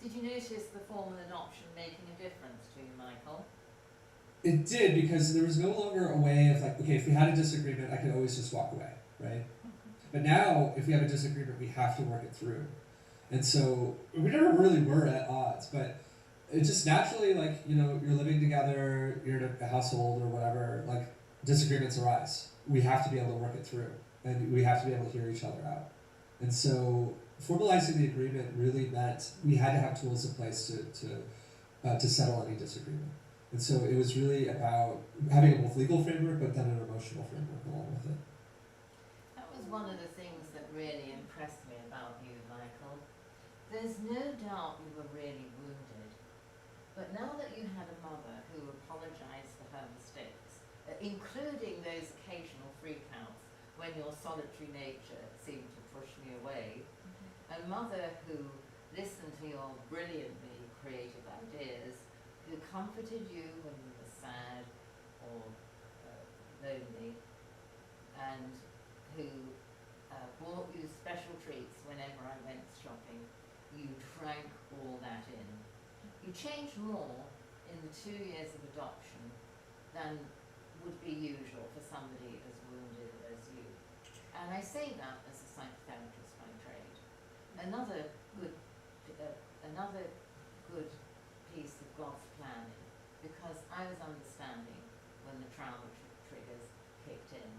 [SPEAKER 2] Did you notice the formal adoption making a difference to you, Michael?
[SPEAKER 8] It did, because there was no longer a way of like, okay, if we had a disagreement, I could always just walk away, right? But now, if we have a disagreement, we have to work it through. And so, we never really were at odds, but it just naturally, like, you know, you're living together, you're in a household or whatever, like, disagreements arise. We have to be able to work it through, and we have to be able to hear each other out. And so, formalizing the agreement really meant we had to have tools in place to settle any disagreement. And so it was really about having a both legal framework, but then an emotional framework along with it.
[SPEAKER 2] That was one of the things that really impressed me about you, Michael. There's no doubt you were really wounded. But now that you had a mother who apologized for her mistakes, including those occasional freakouts when your solitary nature seemed to push me away, a mother who listened to your brilliantly creative ideas, who comforted you when you were sad or lonely, and who bought you special treats whenever I went shopping. You drank all that in. You changed more in the 2 years of adoption than would be usual for somebody as wounded as you. And I say that as a psychotherapist by trade. Another good piece of God's planning, because I was understanding when the trauma triggers kicked in.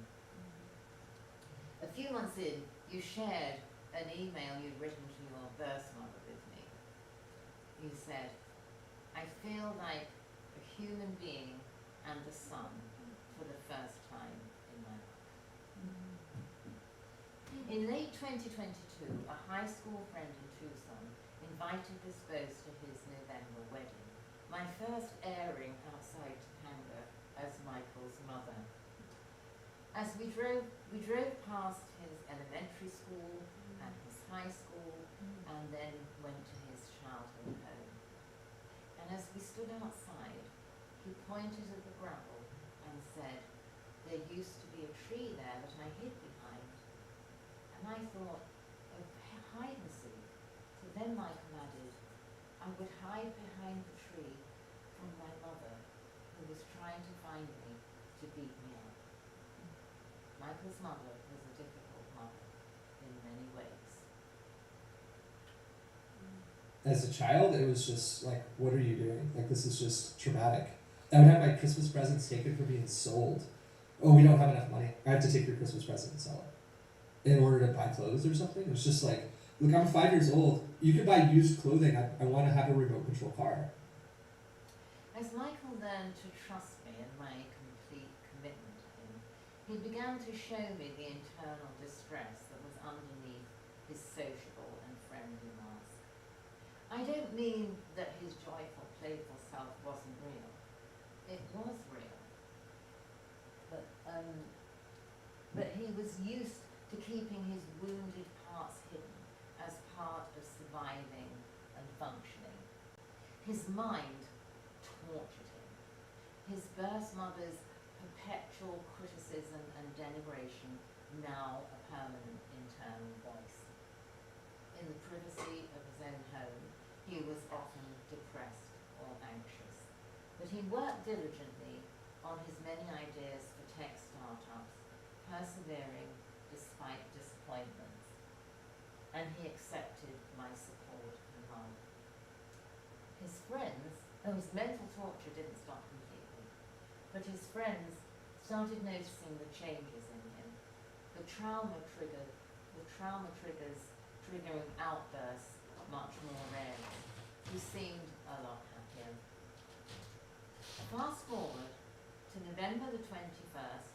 [SPEAKER 2] A few months in, you shared an email you'd written to your birth mother with me. You said, "I feel like a human being and a son for the first time in my life." In late 2022, a high school friend in Tucson invited us both to his November wedding, my first airing outside Topanga as Michael's mother. As we drove past his elementary school and his high school, and then went to his childhood home. And as we stood outside, he pointed at the gravel and said, "There used to be a tree there that I hid behind." And I thought, "Oh, hide and seek." So then Michael added, "I would hide behind the tree from my mother, who was trying to find me to beat me up." Michael's mother was a difficult mother in many ways.
[SPEAKER 8] As a child, it was just like, what are you doing? Like, this is just traumatic. I would have my Christmas presents taken from me and sold. Oh, we don't have enough money. I have to take your Christmas present and sell it in order to buy clothes or something. It was just like, look, I'm 5 years old. You can buy used clothing. I want to have a remote control car.
[SPEAKER 2] As Michael learned to trust me and my complete commitment to him, he began to show me the internal distress that was underneath his sociable and friendly mask. I don't mean that his joyful, playful self wasn't real. It was real. But he was used to keeping his wounded parts hidden as part of surviving and functioning. His mind tortured him. His birth mother's perpetual criticism and denigration, now a permanent internal voice. In the privacy of his own home, he was often depressed or anxious. But he worked diligently on his many ideas for tech startups, persevering despite disappointments. And he accepted my support and love. His mental torture didn't stop completely, but his friends started noticing the changes in him. The trauma triggers triggering outbursts much more rarely. He seemed a lot happier. Fast forward to November the 21st,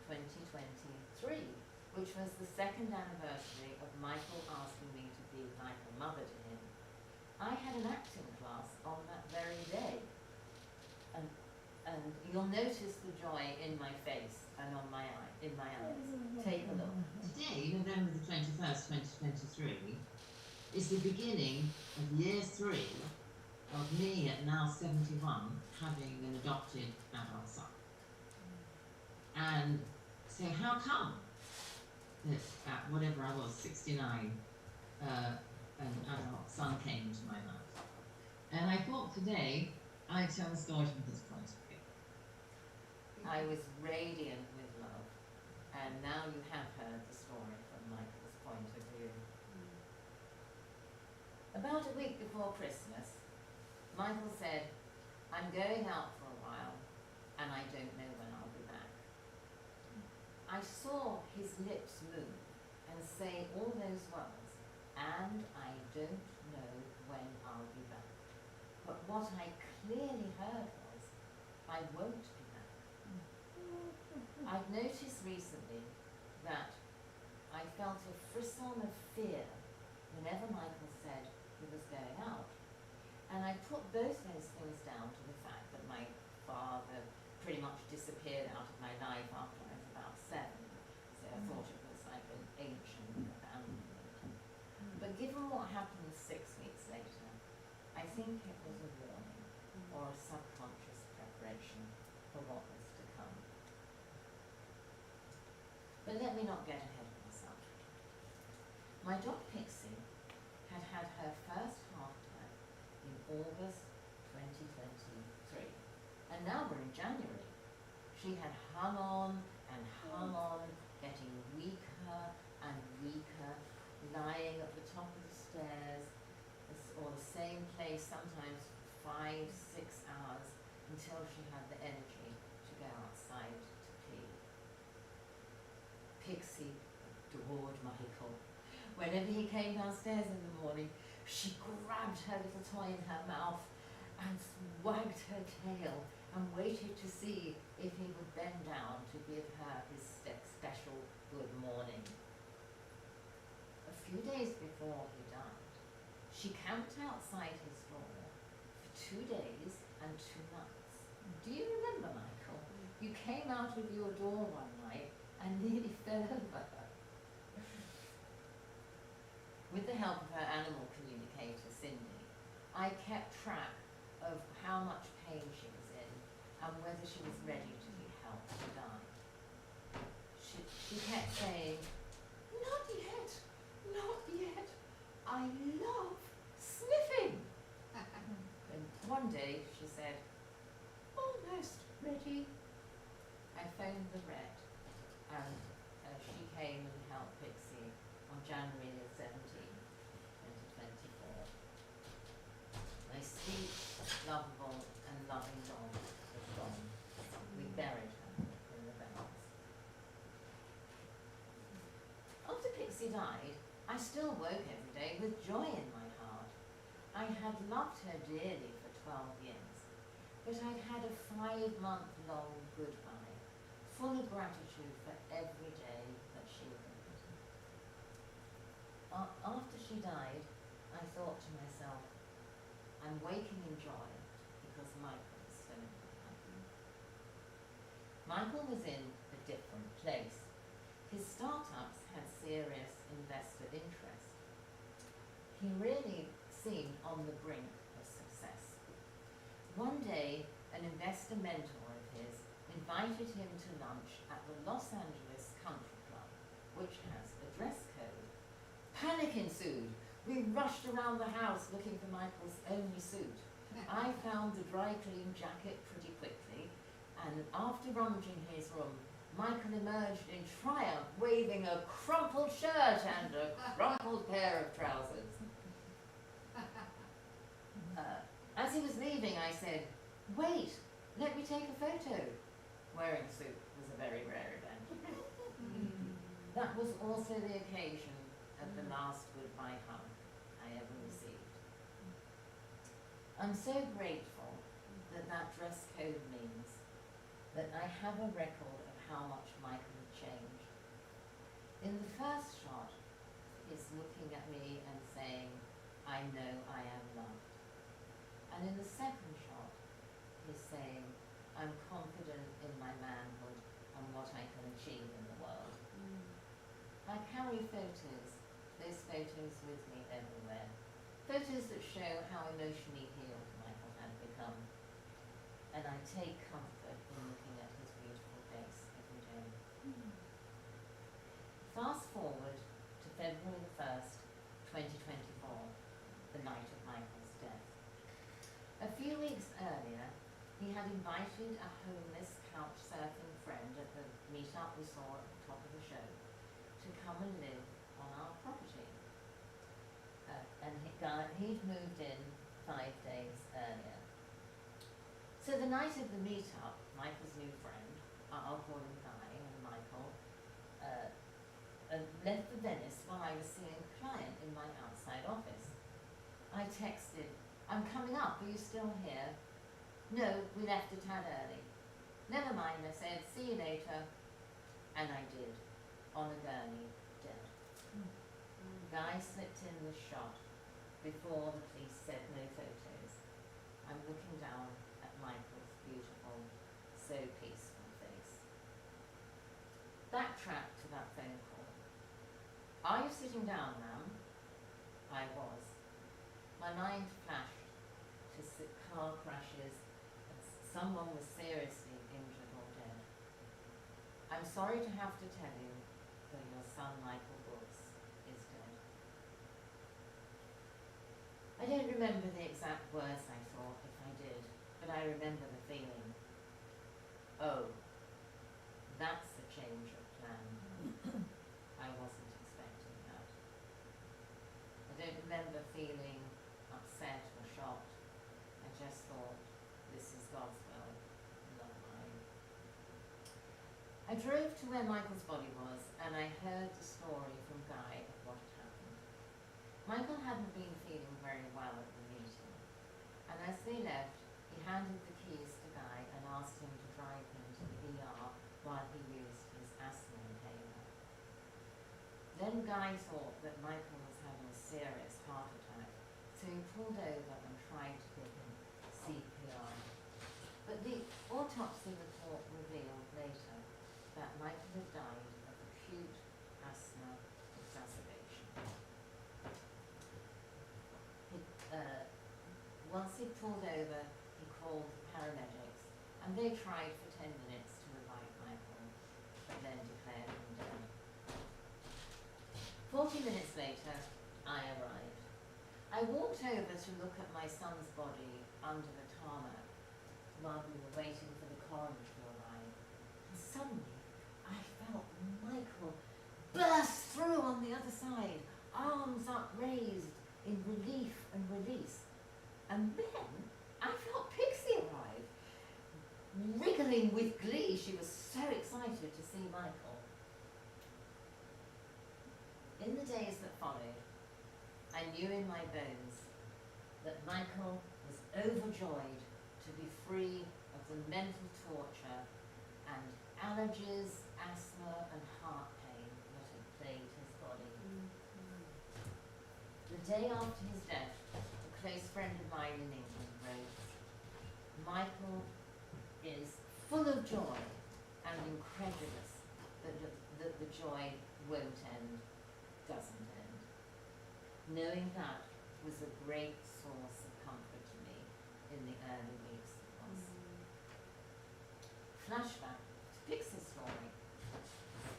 [SPEAKER 2] 2023, which was the second anniversary of Michael asking me to be like a mother to him. I had an acting class on that very day. And you'll notice the joy in my face and on my in my eyes. Take a look.
[SPEAKER 10] Today, November the 21st, 2023, is the beginning of year 3 of me at now 71 having an adopted adult son. And so how come that at whatever I was, 69, an adult son came into my life? And I thought today I'd tell the story from his point of view.
[SPEAKER 2] I was radiant with love, and now you have heard the story from Michael's point of view. About a week before Christmas, Michael said, I'm going out for a while, and I don't know when I'll be back. I saw his lips move and say all those words, and I don't know when I'll be back. But what I clearly heard was, I won't be back. I've noticed recently that I felt a frisson of fear whenever Michael said he was going out. And I put both those things down to the fact that my father pretty much disappeared out of my life after I was about 7. So I thought it was like an ancient abandonment. But given what happened 6 weeks later, I think it was a warning or a subconscious preparation for what was to come. But let me not get ahead of myself. My dog Pixie had had her first heart attack in August 2023, and now we're in January. She had hung on, getting weaker and weaker, lying at the top of the stairs, or the same place, sometimes 5-6 hours, until she had the energy to go outside to pee. Pixie adored Michael. Whenever he came downstairs in the morning, she grabbed her little toy in her mouth and wagged her tail and waited to see if he would bend down to give her his special good morning. A few days before he died, she camped outside his door for 2 days and 2 nights. Do you remember, Michael? You came out of your door one night and nearly fell over. With the help of her animal communicator, Cindy, I kept track of how much pain she was in and whether she was ready to be helped to die. She kept saying, not yet, not yet, I love sniffing. And one day she said, almost ready. I phoned the vet, and she came and helped Pixie on January the 17th, 2024. My sweet, lovable and loving dog was gone. We buried her in the bells. After Pixie died, I still woke every day with joy in my heart. I had loved her dearly for 12 years, but I'd had a 5-month-long goodbye, full of gratitude for every day that she lived. After she died, I thought to myself, I'm waking in joy because Michael is still in my life. Michael was in a different place. His startups had serious investor interest. He really seemed on the brink of success. One day, an investor mentor of his invited him to lunch at the Los Angeles Country Club, which has a dress code. Panic ensued. We rushed around the house looking for Michael's only suit. I found the dry clean jacket pretty quickly, and after rummaging his room, Michael emerged in triumph, waving a crumpled shirt and a crumpled pair of trousers. As he was leaving, I said, wait, let me take a photo. Wearing a suit was a very rare event. That was also the occasion of the last goodbye hug I ever received. I'm so grateful that that dress code means that I have a record of how much Michael had changed. In the first shot, he's looking at me and saying, I know I am loved. And in the second shot, he's saying, I'm confident in my manhood and what I can achieve in the world. I carry photos, those photos with me everywhere. Photos that show how emotionally healed Michael had become. And I take comfort in looking at his beautiful face every day. Fast forward to February the 1st, 2024, the night of Michael's death. A few weeks earlier, he had invited a homeless couch surfing friend at the meetup we saw at the top of the show to come and live on our property. And he'd moved in 5 days earlier. So the night of the meetup, Michael's new friend, I'll call him Guy and Michael, left for Venice while I was seeing a client in my outside office. I texted, "I'm coming up, are you still here?" "No, we left a tad early." "Never mind," I said, "see you later." And I did, on a gurney, dead. Guy slipped in the shot before the police said no photos. I'm looking down at Michael's beautiful, so peaceful face. Backtrack to that phone call. "Are you sitting down, ma'am?" I was. My mind flashed to car crashes and someone was seriously injured or dead. "I'm sorry to have to tell you that your son Michael Brooks is dead." I don't remember the exact words I thought, if I did, but I remember the feeling. Oh, that's a change of plan. I wasn't expecting that. I don't remember feeling upset or shocked. I just thought, this is God's will, not mine. I drove to where Michael's body was, and I heard the story from Guy of what had happened. Michael hadn't been feeling very well at the meeting, and as they left, he handed the keys to Guy and asked him to drive him to the ER while he used his asthma inhaler. Then Guy thought that Michael was having a serious heart attack, so he pulled over and tried to give him CPR. But the autopsy report revealed later that Michael had died of acute asthma exacerbation. Once he pulled over, he called the paramedics, and they tried for 10 minutes to revive Michael, but then declared him dead. 40 minutes later, I arrived. I walked over to look at my son's body under the tarmac while we were waiting for the coroner to arrive. And suddenly, I felt Michael burst through on the other side, arms upraised in relief and release. And then I felt Pixie arrive. Wriggling with glee, she was so excited to see Michael. In the days that followed, I knew in my bones that Michael was overjoyed to be free of the mental torture and allergies, asthma and heart pain that had plagued his body. The day after his death, a close friend of mine in England wrote, "Michael is full of joy and incredulous that the joy won't end, doesn't end." Knowing that was a great source of comfort to me in the early weeks it was. Flashback to Pixie's story.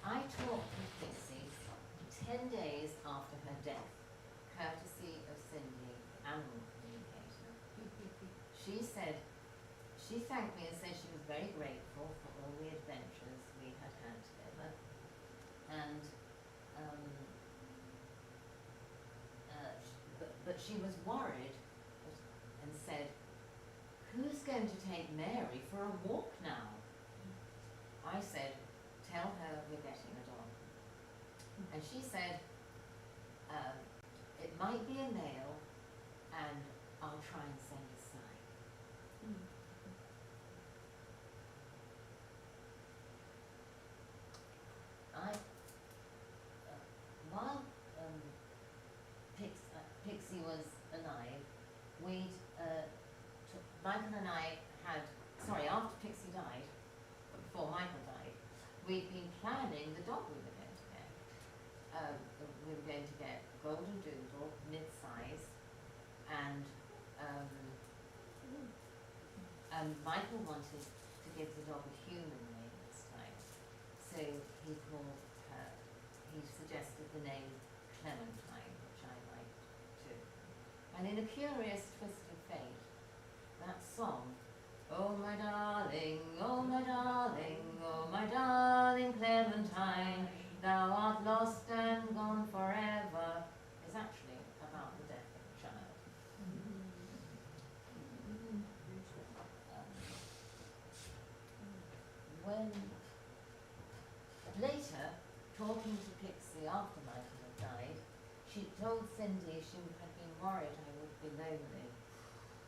[SPEAKER 2] I talked with Pixie 10 days after her death, courtesy of Cindy, the animal communicator. She thanked me and said she was very grateful for all the adventures we had had together, and but she was worried and said, "Who's going to take Mary for a walk now?" I said, "Tell her we're getting a dog." And she said, "It might be a male, and I'll try and send a sign." While Pixie was alive, Michael and I had, after Pixie died, we'd been planning the dog we were going to get. We were going to get golden doodle, mid-size, and Michael wanted to give the dog a human name this time, so he suggested the name Clementine, which I liked too. And in a curious twist of fate, that song, oh my darling, oh my darling, oh my darling Clementine, thou art lost and gone forever, is actually about the death of a child. When later, talking to Pixie after Michael had died, she told Cindy she had been worried I would be lonely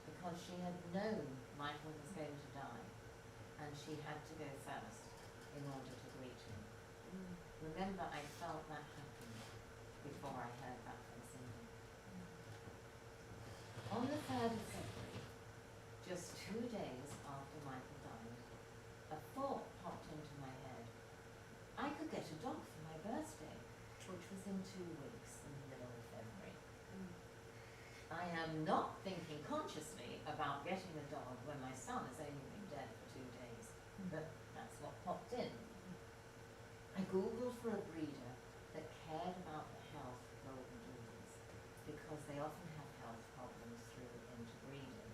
[SPEAKER 2] because she had known Michael was going to die and she had to go first in order to greet him. Remember, I felt that happen before I heard that from Cindy. On the 3rd of February, just 2 days after Michael died, a thought popped into my head. I could get a dog for my birthday, which was in 2 weeks in the middle of February. I am not thinking consciously about getting a dog when my son has only been dead for 2 days, but that's what popped in. I googled for a breeder that cared about the health of golden doodles because they often have health problems through interbreeding.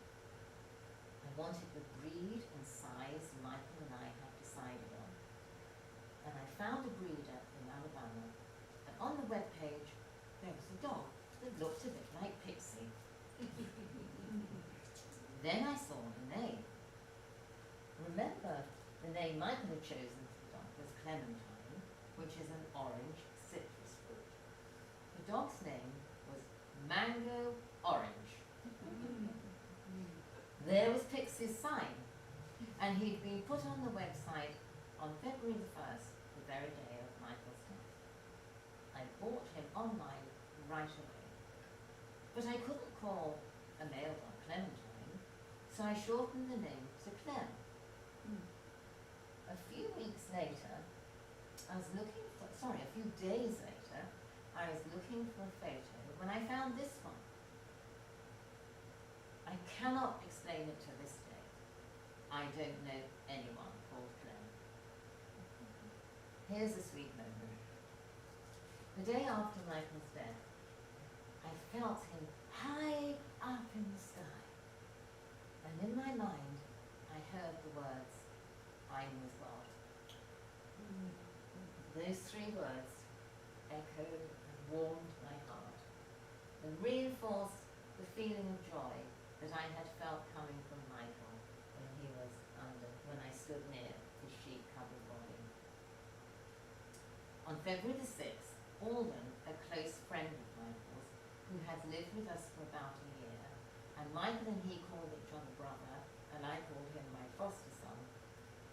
[SPEAKER 2] I wanted the breed and size Michael and I had decided on. And I found a breeder in Alabama, and on the webpage there was a dog that looked a bit like Pixie. Then I saw the name. Remember, the name Michael had chosen for the dog was Clementine, which is an orange citrus fruit. The dog's name was Mango Orange. There was Pixie's sign, and he'd been put on the website on February the 1st, the very day of Michael's death. I bought him online right away. But I couldn't call a male dog Clementine, so I shortened the name to Clem. A few days later, I was looking for a photo when I found this one. I cannot explain it to this day. I don't know anyone called Clem. Here's a sweet moment. The day after Michael's death, I felt him high up in the sky. And in my mind, I heard the words, I'm with God. Those 3 words echoed and warmed my heart and reinforced the feeling of joy that I had felt coming from Michael when I stood near his sheet-covered body. On February the 6th, Alden, a close friend of Michael's, who had lived with us for about a year, and Michael and he called each other brother, and I called him my foster son,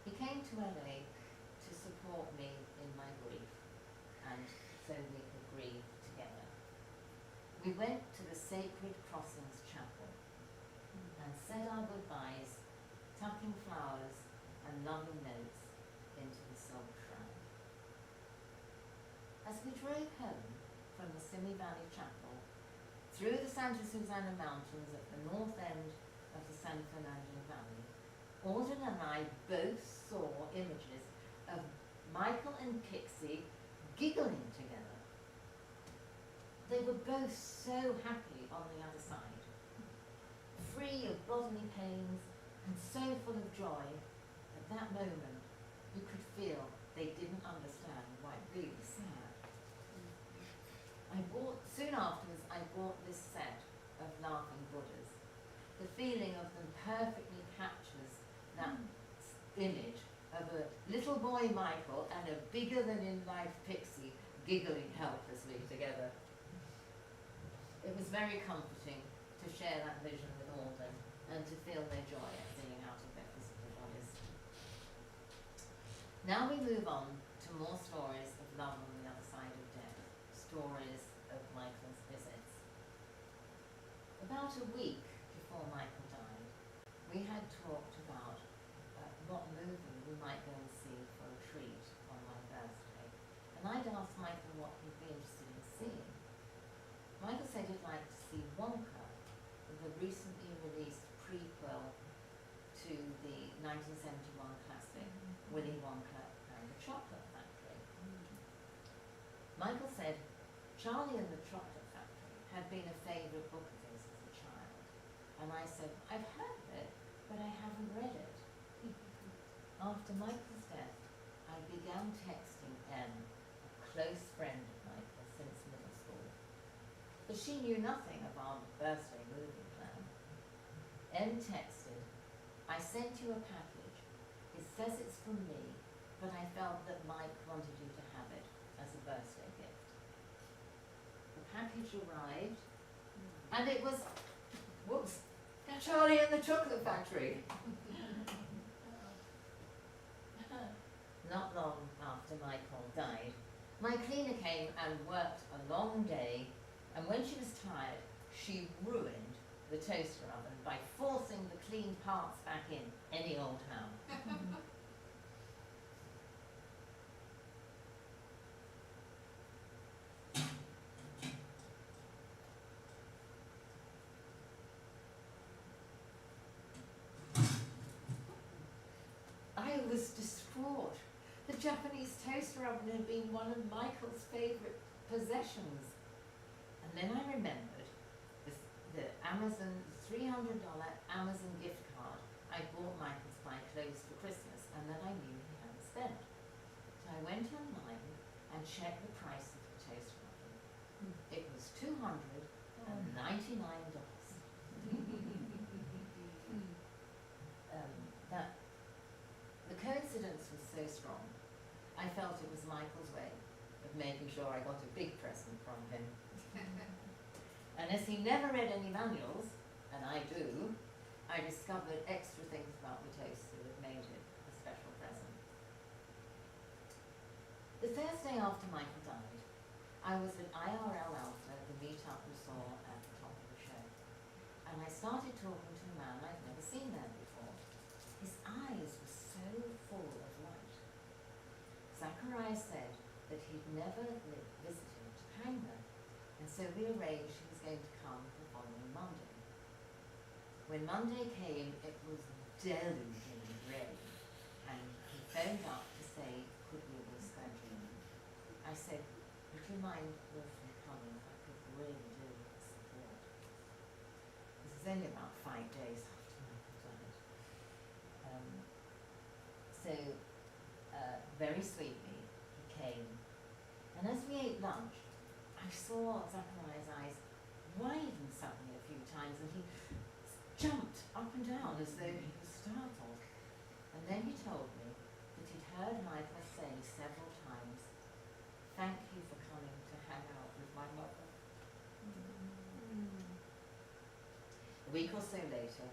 [SPEAKER 2] he came to LA to support me in my grief, and so we could grieve together. We went to the Sacred Crossings Chapel and said our goodbyes, tucking flowers and loving notes into the silk shrine. As we drove home from the Simi Valley Chapel, through the Santa Susana Mountains at the north end of the San Fernando Valley, Alden and I both saw images of Michael and Pixie giggling together. They were both so happy on the other side, free of bodily pains and so full of joy. At that moment, you could feel they didn't understand why we were sad. Soon afterwards, I bought this set of laughing Buddhas. The feeling of them perfectly captures that image of a little boy Michael and a bigger-than-in-life Pixie giggling helplessly together. It was very comforting to share that vision with Alden and to feel their joy at being out of their physical bodies. Now we move on to more stories of love on the other side of death, stories of Michael's visits. About a week before Michael died, we had talked about what movie we might go and see for a treat on asked Michael what he'd be interested in seeing. Michael said he'd like to see Wonka, the recently released prequel to the 1971 classic Willy Wonka and the Chocolate Factory. Michael said Charlie and the Chocolate Factory had been a favourite book of his as a child, and I said, I've heard of it, but I haven't read it. After Michael's death, I began texting Em, a close friend of Michael since middle school, but she knew nothing of our birthday movie plan. Em texted, I sent you a package. It says it's from me, but I felt that Mike wanted you to have it as a birthday gift. The package arrived, and it was, whoops, Charlie and the Chocolate Factory. Not long after Michael died, my cleaner came and worked a long day, and when she was tired, she ruined the toaster oven by forcing the clean parts back in any old how. I was distraught. The Japanese toaster oven had been one of Michael's favourite possessions. And then I remembered the Amazon, $300 Amazon gift card I bought Michael to buy clothes for Christmas and that I knew he hadn't spent. So I went online and checked the price of the toaster oven. It was $299. The coincidence was so strong, I felt it was Michael's way of making sure I got a big present from him. And as he never read any manuals, and I do, I discovered extra things about the toaster that made it a special present. The Thursday after Michael died, I was at IRL Alpha, the meetup we saw at the top of the show, and I started talking to a man I'd never seen there before. His eyes were so full of light. Zachariah said that he'd never visited Topanga, and so we arranged he was going to come the following Monday. When Monday came, it was deluging rain, and he phoned up to say, could we reschedule? I said, would you mind awfully coming? I could really do with support. This is only about 5 days after Michael died. Very sweetly, he came. And as we ate lunch, I saw Zachariah's eyes widen suddenly a few times, and he jumped up and down as though he was startled. And then he told me that he'd heard Michael say several times, thank you for coming to hang out with my mother. A week or so later,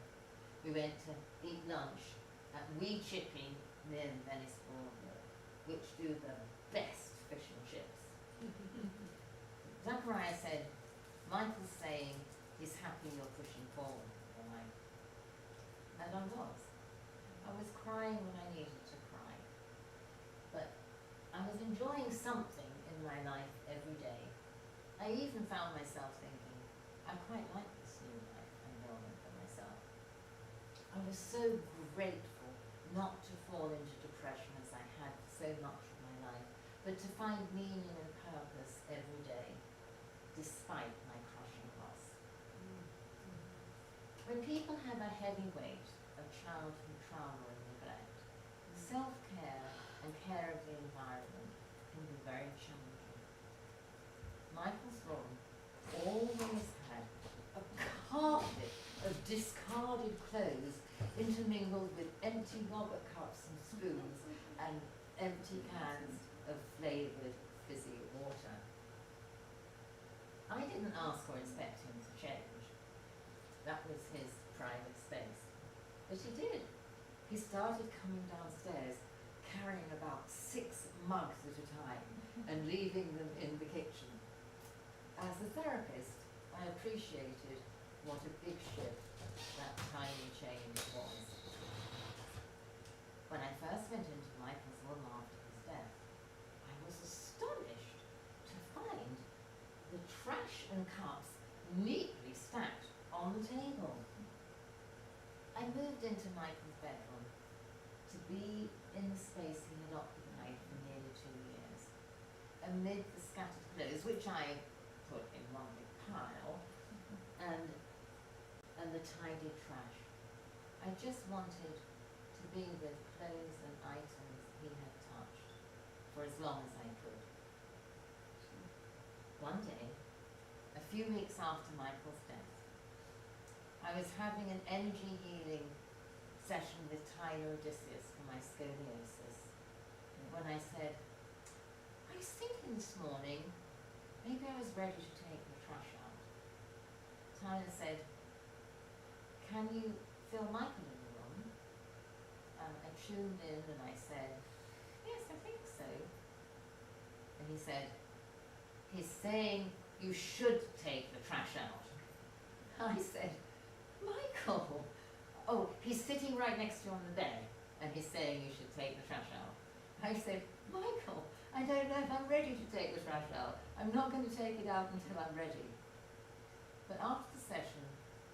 [SPEAKER 2] we went to eat lunch at Wee Chippy near Venice Boardwalk, which do the best fish and chips. Zachariah said, Michael's saying he's happy you're pushing forward with your life. And I was. I was crying when I needed to cry. But I was enjoying something in my life every day. I even found myself thinking, I quite like this new life I'm building for myself. I was so grateful not to fall into depression as I had so much of my life, but to find meaning and purpose every day, despite my crushing loss. When people have a heavy weight of childhood trauma and neglect, self-care and care of the environment can be very challenging. Michael's room always had a carpet of discarded clothes intermingled with empty yogurt cups and spoons and empty cans of flavoured fizzy water. I didn't ask or expect him to change. That was his private space. But he did. He started coming downstairs carrying about 6 mugs at a time and leaving them in the kitchen. As a therapist, I appreciated what a big shift that tiny change was. When I first went into Michael's room after his death, I was astonished Michael's bedroom to be in the space he had occupied for nearly 2 years, amid the scattered clothes, which I put in one big pile, and the tidy trash. I just wanted to be with clothes and items he had touched for as long as I could. One day, a few weeks after Michael's death, I was having an energy healing session with Tyler Odysseus for my scoliosis. And when I said, I was thinking this morning, maybe I was ready to take the trash out. Tyler said, can you feel Michael in the room? I tuned in and I said, yes, I think so. And he said, he's saying you should take the trash out. I said, Michael, oh, he's sitting right next to you on the bed and he's saying you should take the trash out. I said, Michael, I don't know if I'm ready to take the trash out. I'm not going to take it out until I'm ready. But after the session,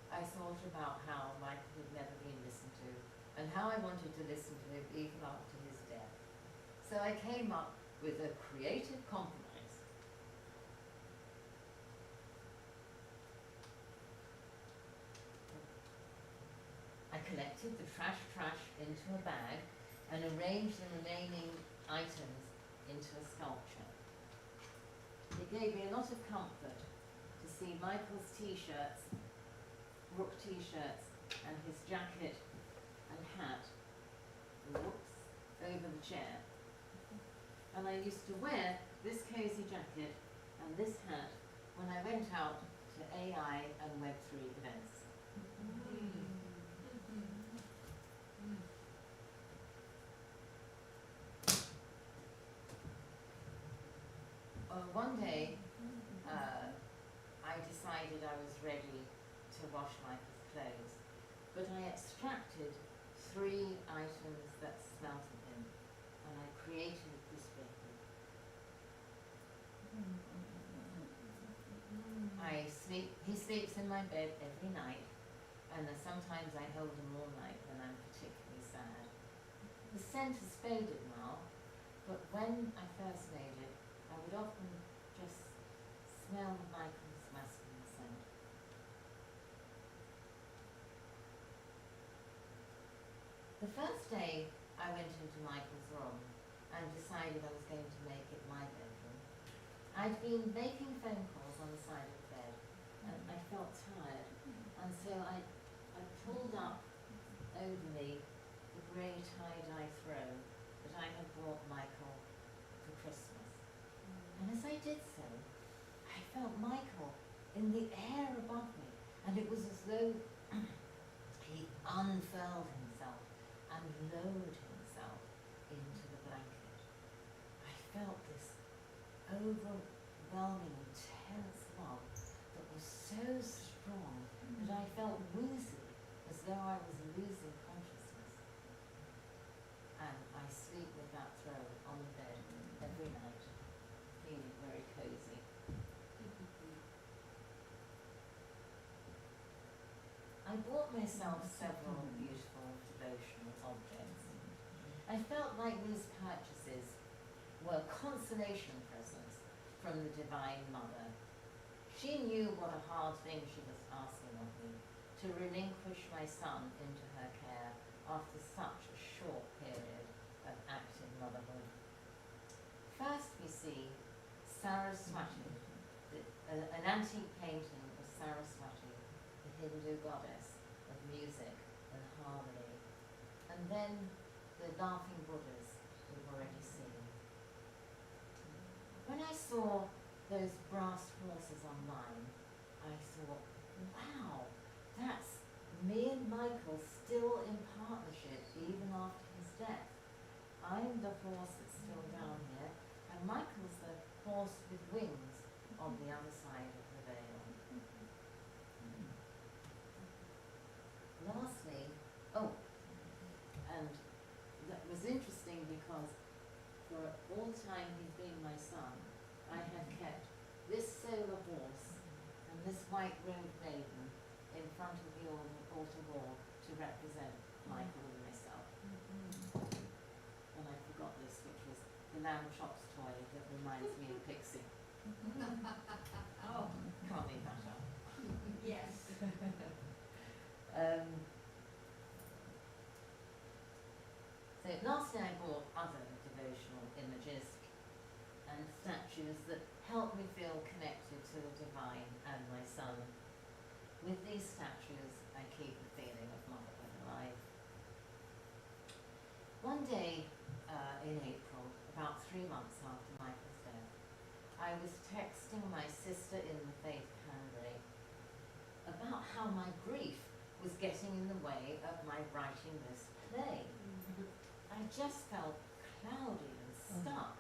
[SPEAKER 2] I thought about how Michael had never been listened to and how I wanted to listen to him even after his death. So I came up with a creative compromise. I collected the trash into a bag and arranged the remaining items into a sculpture. It gave me a lot of comfort to see Michael's t-shirts, Rook t-shirts, and his jacket and hat, whoops, over the chair. And I used to wear this cozy jacket and this hat when I went out to AI and Web3 events. One day, I decided I was ready to wash Michael's clothes, but I extracted 3 items that smelt of him, and I created this baby. He sleeps in my bed every night, and sometimes I hold him all night when I'm particularly sad. The scent has faded now, but when I first made it, I would often just smell Michael's masculine scent. The first day I went into Michael's room and decided I was going to make it my bedroom. I'd been making phone calls on the side of the bed and I felt tired, and so I pulled up over me the grey tie-dye throw that I had bought Michael for Christmas. And as I did so, I felt Michael in the air above me, and it was as though he unfurled himself and lowered himself into the blanket. I felt this overwhelming, intense love that was so strong that I felt woozy, as though I was losing consciousness. And I sleep with that throw on the bed every night, feeling very cozy. I bought myself several beautiful devotional objects. I felt like these purchases were consolation presents from the Divine Mother. She knew what a hard thing she was asking of me, to relinquish my son into her care after such a short period of active motherhood. First we see Saraswati, an antique painting of Saraswati, the Hindu goddess of music and harmony, and then the laughing Buddhas we've already seen. When I saw those brass horses online, I thought, wow, that's me and Michael still in partnership even after his death. I'm the horse that's still down here, and Michael's the horse with wings on the other side of the veil. Lastly, and that was interesting because for all the time he's been my son, I had kept this solar horse and this white-robed maiden in front of the altar wall to represent Michael lamb chops toy that reminds me of Pixie. Oh, can't leave that out.
[SPEAKER 3] Yes.
[SPEAKER 2] So lastly I bought other devotional images and statues that help me feel connected to the divine and my son. With these statues I keep the feeling of motherhood alive. One day in April, about 3 months after Michael's death, I was texting my sister in the faith, Candy, about how my grief was getting in the way of my writing this play. I just felt cloudy and stuck.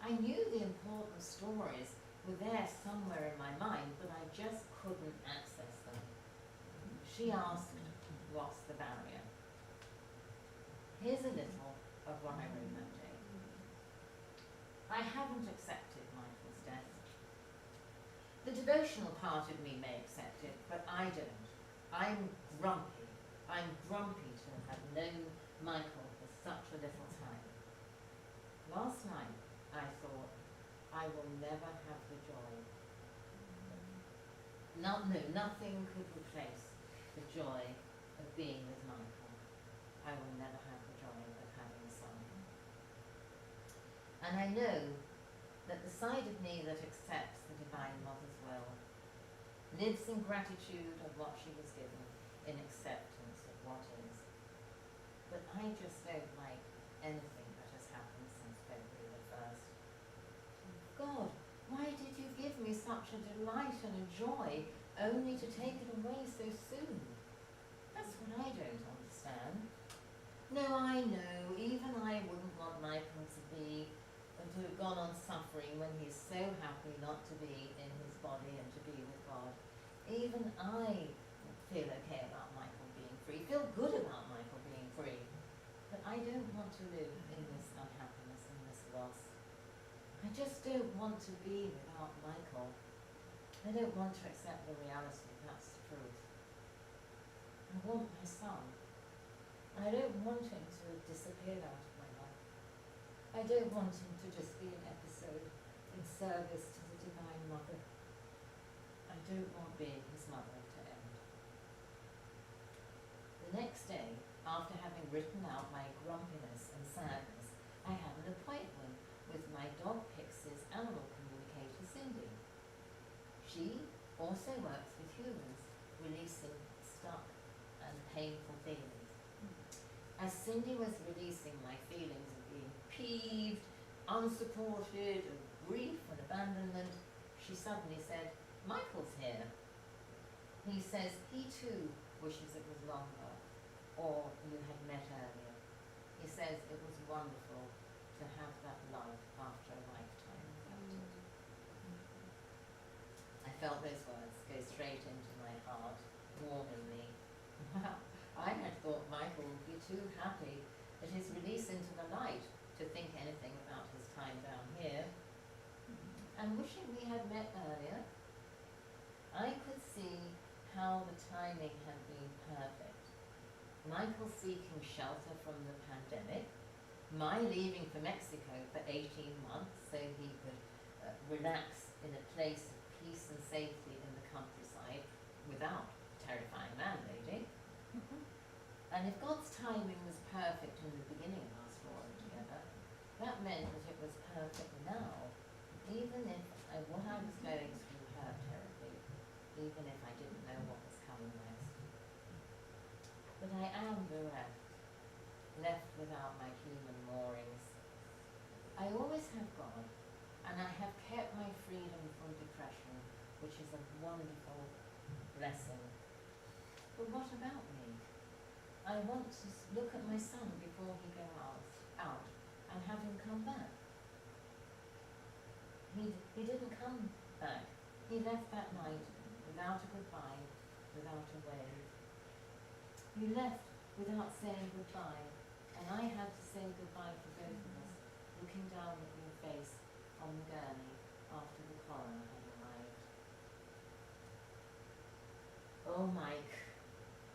[SPEAKER 2] I knew the important stories were there somewhere in my mind, but I just couldn't access them. She asked, what's the barrier? Here's a little of what I wrote that day. I haven't accepted Michael's death. The devotional part of me may accept it, but I don't. I'm grumpy. I'm grumpy to have known Michael for such a little time. Last night, I thought, I will never have the joy. Nothing could replace the joy of being with Michael. I will never have the joy of having a son. And I know that the side of me that accepts the Divine Mother's will lives in gratitude of what she was given, in acceptance of what is. But I just don't like anything that has happened since February the 1st. God, why did you give me such a delight and a joy only to take it away so soon? That's what I don't understand. No, I know, even I wouldn't want Michael to have gone on suffering when he's so happy not to be in his body and to be with God. Even I feel okay about Michael being free, feel good about Michael being free. But I don't want to live in this unhappiness and this loss. I just don't want to be without Michael. I don't want to accept the reality that's the truth. I want my son. I don't want him to have disappeared out of my life. I don't want him to just be an episode in service to the Divine Mother. I don't want being his mother to end. The next day, after having written out my grumpiness and sadness, I had an appointment with my dog Pixie's animal communicator, Cindy. She also works with humans, releasing stuck and painful feelings. As Cindy was releasing my feelings of being peeved, unsupported, of grief and abandonment, she suddenly said, Michael's here. He says he too wishes it was longer, or you had met earlier. He says it was wonderful to have that life after a lifetime without it. I felt those words go straight into my heart, warming me. Wow, I had thought Michael would be too happy at his release into the light to think anything about his time down here. And wishing we had met earlier, I could see how the timing had been perfect. Michael seeking shelter from the pandemic, my leaving for Mexico for 18 months so he could relax in a place of peace and safety in the countryside without a terrifying landlady. And if God's timing was perfect in the beginning of our story together, that meant that it was perfect now, even if what I was going through hurt terribly, even if I didn't know what was coming next. But I am bereft, left without my human moorings. I always have God, and I have kept my freedom from depression, which is a wonderful blessing. But what about me? I want to look at my son before he goes out and have him come back. He didn't come back. He left that night without a goodbye, without a wave. You left without saying goodbye, and I had to say goodbye for both of us, looking down at your face on the gurney after the coroner had arrived. Oh, Mike,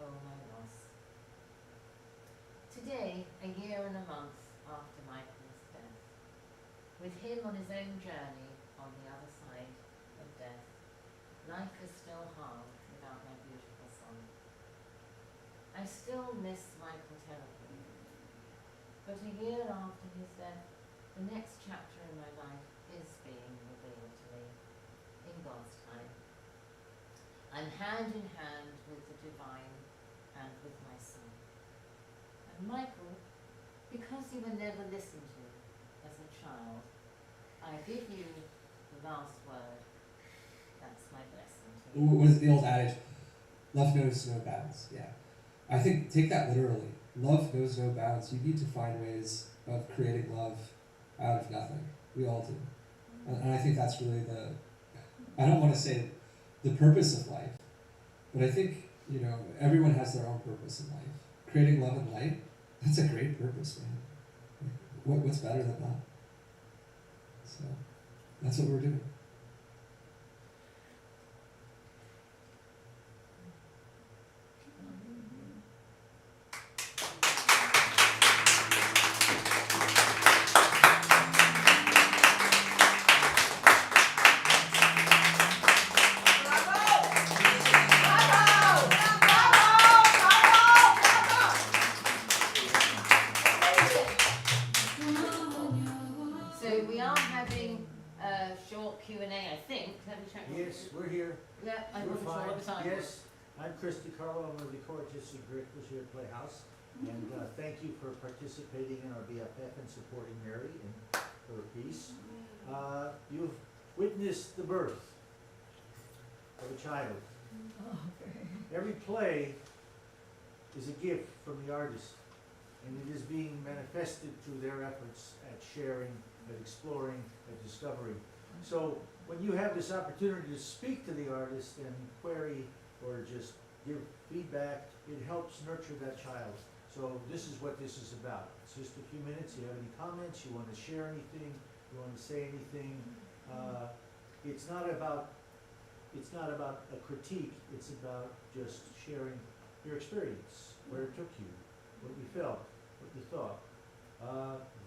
[SPEAKER 2] oh, my loss. Today, a year and a month after Michael's death, With him on his own journey on the other side of death, life is still hard without my beautiful son. I still miss Michael terribly, but a year after his death, the next chapter in my life is being revealed to me in God's time. I'm hand in hand with the divine and with my son. And Michael, because you were never listened to as a child, I give you the last word. That's my blessing to you.
[SPEAKER 8] What is the old adage? Love knows no bounds. Yeah. I think, take that literally. Love knows no bounds. You need to find ways of creating love out of nothing. We all do. And I think that's really I don't want to say the purpose of life, but I think, everyone has their own purpose in life. Creating love and light, that's a great purpose, man. What's better than that? So, that's what we're doing.
[SPEAKER 1] Here at Playhouse, and thank you for participating in our BFF and supporting Mary in her piece. You've witnessed the birth of a child. Every play is a gift from the artist, and it is being manifested through their efforts at sharing, at exploring, at discovering. So when you have this opportunity to speak to the artist and query or just give feedback, it helps nurture that child. So this is what this is about. It's just a few minutes. You have any comments? You want to share anything? You want to say anything? It's not about a critique. It's about just sharing your experience, where it took you, what you felt, what you thought.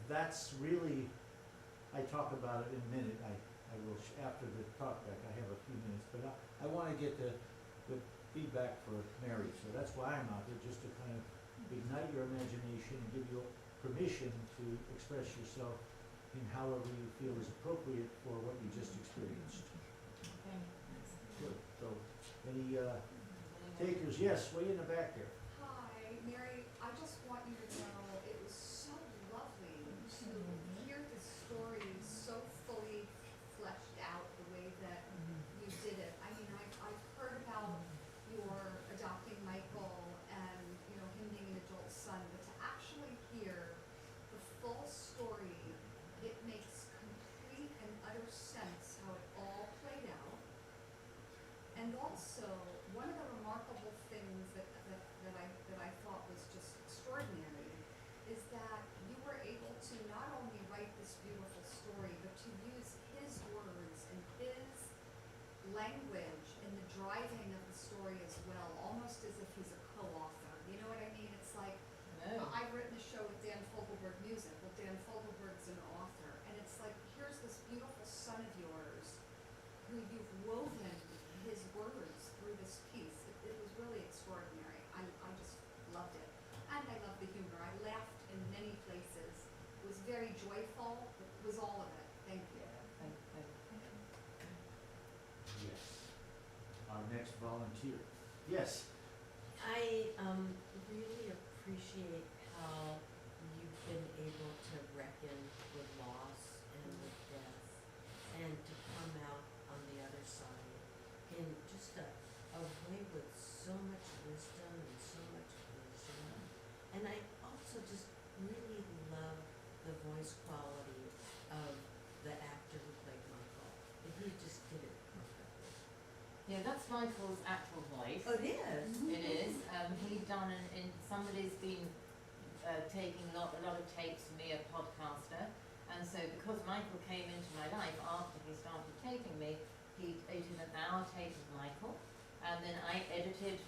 [SPEAKER 1] That's really. I talk about it in a minute. I will after the talk back. I have a few minutes, but I want to get the feedback for Mary, so that's why I'm out there, just to kind of ignite your imagination and give you permission to express yourself in however you feel is appropriate for what you just experienced.
[SPEAKER 2] Okay.
[SPEAKER 1] Good. So, any takers? Yes, way in the back there.
[SPEAKER 11] Hi, Mary. I just want you to know it was so lovely to hear the story so fully fleshed out the way that you did it. I mean, I've heard about your adopting Michael and him being an adult son, but to actually hear the full story, it makes complete and utter sense how it all played out. And also, one of the remarkable things that I thought was just extraordinary is that you were able to not only write this beautiful story, but to use his words and his language in the driving of the story as well, almost as if he's a co-author. You know what I mean? It's like, I've written a show with Dan Fogelberg Music. Well, Dan Fogelberg's an author, and it's like, here's this beautiful son of yours who you've woven his words through this piece. It was really extraordinary. I just loved it. And I loved the humor. I laughed in many places. It was very joyful. It was all of it. Thank you.
[SPEAKER 1] Yes. Our next volunteer. Yes.
[SPEAKER 12] I really appreciate how you've been able to reckon with loss and with death and to come out on the other side in just a way with so much wisdom and so much wisdom. And I also just really love the voice quality of the actor who played Michael. He just did it perfectly.
[SPEAKER 2] Yeah, that's Michael's actual voice.
[SPEAKER 12] Oh, it is?
[SPEAKER 2] It is. He's done somebody's been taking a lot of tapes from me, a podcaster, and so because Michael came into my life after he started taping me, he edited an hour tape of Michael, and then I edited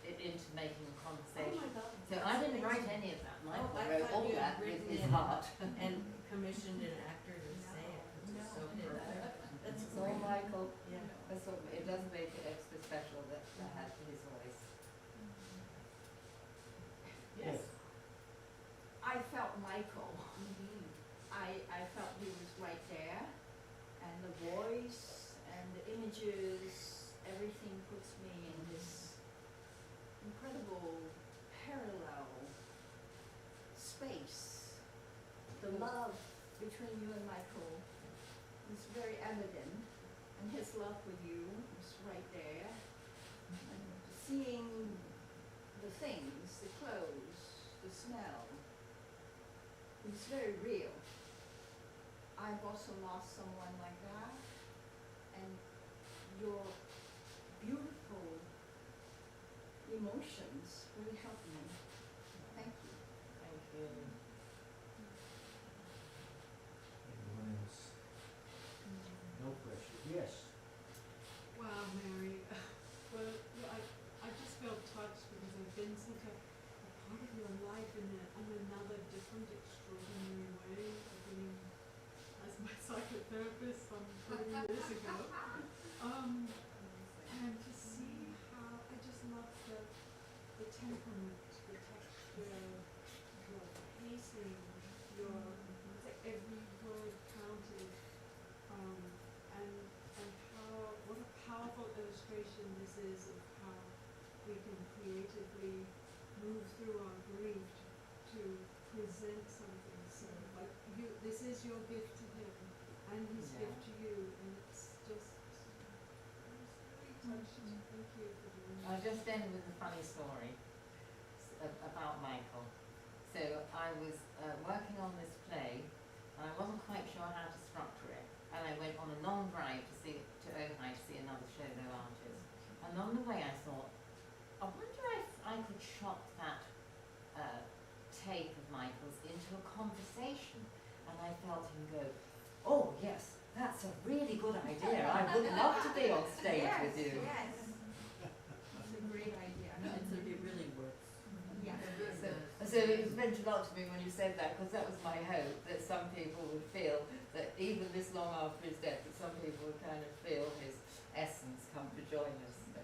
[SPEAKER 2] it into making a conversation.
[SPEAKER 12] Oh my God.
[SPEAKER 2] So I didn't write any of that. Michael
[SPEAKER 12] I
[SPEAKER 2] wrote
[SPEAKER 12] thought
[SPEAKER 2] all
[SPEAKER 12] you
[SPEAKER 2] that
[SPEAKER 12] had
[SPEAKER 2] with
[SPEAKER 12] written
[SPEAKER 2] his
[SPEAKER 12] it
[SPEAKER 2] heart.
[SPEAKER 12] And commissioned an actor to say it.
[SPEAKER 13] Michael. I felt he was right there, and the voice and the images, everything puts me in this incredible parallel space. The love between you and Michael is very evident, and his love with you is right there. And seeing the things, the clothes, the smell, it's very real. I've also lost someone like that, and your beautiful emotions really helped me. Thank you.
[SPEAKER 2] Thank you.
[SPEAKER 1] Anyone else? No pressure. Yes.
[SPEAKER 14] Wow, Mary. Well, yeah, I just felt touched because I've been such a part of your life in another different, extraordinary way. I've been as my psychotherapist some 30 years ago. And to see how I just love the temperament, the texture, your pacing, your every word counted, and how what a powerful illustration this is of how we can creatively move through our grief to present something. So, like this is your gift to him, and his gift to you, and it's just. Thank you for doing that.
[SPEAKER 2] I'll just end with a funny story about Michael. So I was working on this play, and I wasn't quite sure how to structure it. And I went on a long drive to Ojai to see another solo artist. And on the way I thought, I wonder if I could chop that tape of Michael's into a conversation. And I felt him go, oh yes, that's a really good idea. I would love to be on stage with you.
[SPEAKER 13] Yes. It's a great idea.
[SPEAKER 12] It really works.
[SPEAKER 13] Yeah.
[SPEAKER 2] So it meant a lot to me when you said that, because that was my hope, that some people would feel that even this long after his death, that some people would kind of feel his essence come to join us. So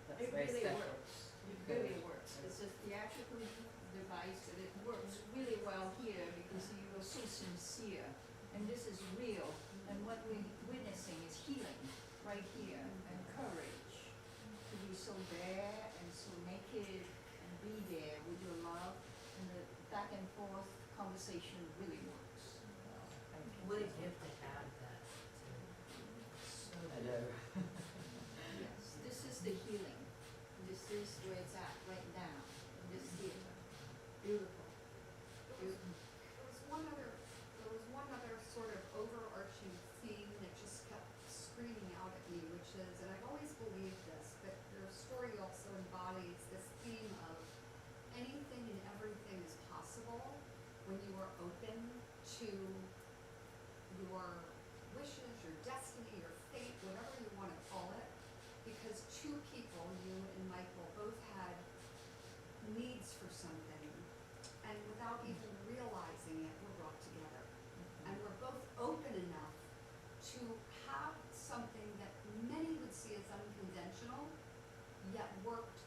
[SPEAKER 2] that's
[SPEAKER 13] It
[SPEAKER 2] very
[SPEAKER 13] really
[SPEAKER 2] special.
[SPEAKER 13] works. It really works. It's a theatrical device, but it works really well here because you are so sincere, and this is real. And what we're witnessing is healing right here, and courage to be so bare and so naked and be there with your love, and the back and forth conversation really works.
[SPEAKER 12] What a gift to have that. So
[SPEAKER 2] Hello.
[SPEAKER 13] Yes, this is the healing. This is where it's at right now, in this theater. Beautiful. Beautiful.
[SPEAKER 11] There was one other sort of overarching theme that just kept screaming out at me, which is, and I've always believed this, but your story also embodies this theme of anything and everything is possible when you are open to your wishes, your destiny, your fate, whatever you want to call it, because two people, you and Michael, both had needs for something, and without even realizing it, were brought together. And we're both open enough to have something that many would see as unconventional, yet worked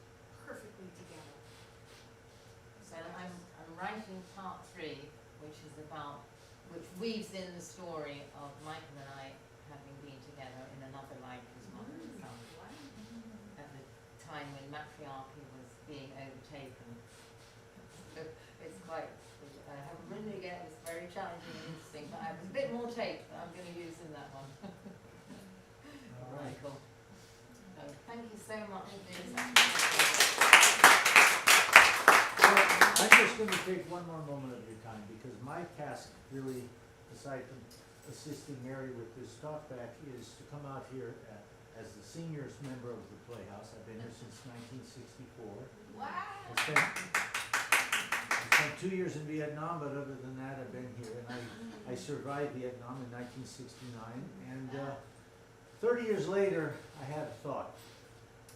[SPEAKER 11] perfectly together.
[SPEAKER 2] So I'm writing part 3, which weaves in the story of Michael and I having been together in another life as mother and son. At the time when matriarchy was being overtaken. So it's quite, I haven't written it yet, it's very challenging and interesting, but I have a bit more tape that I'm going to use in that one.
[SPEAKER 1] All right.
[SPEAKER 2] Michael. So thank you so much for this.
[SPEAKER 1] I'm just going to take one more moment of your time, because my task really, aside from assisting Mary with this talkback, is to come out here as the seniors member of the Playhouse. I've been here since 1964.
[SPEAKER 13] Wow.
[SPEAKER 1] I spent 2 years in Vietnam, but other than that, I've been here. And I survived Vietnam in 1969. And 30 years later, I had a thought.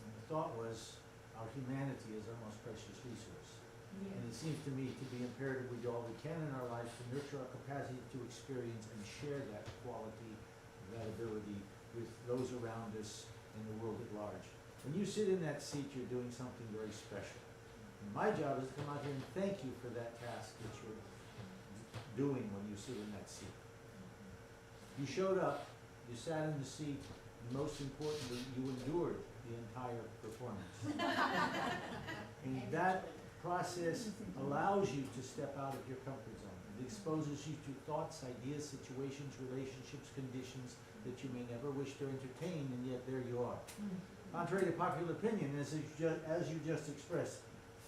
[SPEAKER 1] And the thought was, our humanity is our most precious resource. And it seems to me to be imperative we do all we can in our lives to nurture our capacity to experience and share that quality, that ability with those around us and the world at large. When you sit in that seat, you're doing something very special. And my job is to come out here and thank you for that task that you're doing when you sit in that seat. You showed up, you sat in the seat, and most importantly, you endured the entire performance. And that process allows you to step out of your comfort zone. It exposes you to thoughts, ideas, situations, relationships, conditions that you may never wish to entertain, and yet there you are. Contrary to popular opinion, as you just expressed,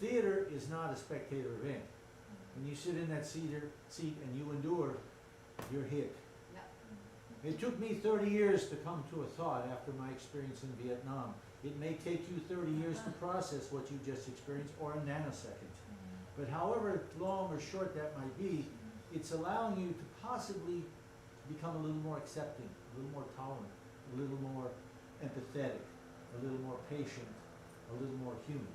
[SPEAKER 1] theater is not a spectator event. When you sit in that seat and you endure, you're hit. It took me 30 years to come to a thought after my experience in Vietnam. It may take you 30 years to process what you just experienced, or a nanosecond. But however long or short that might be, it's allowing you to possibly become a little more accepting, a little more tolerant, a little more empathetic, a little more patient, a little more human.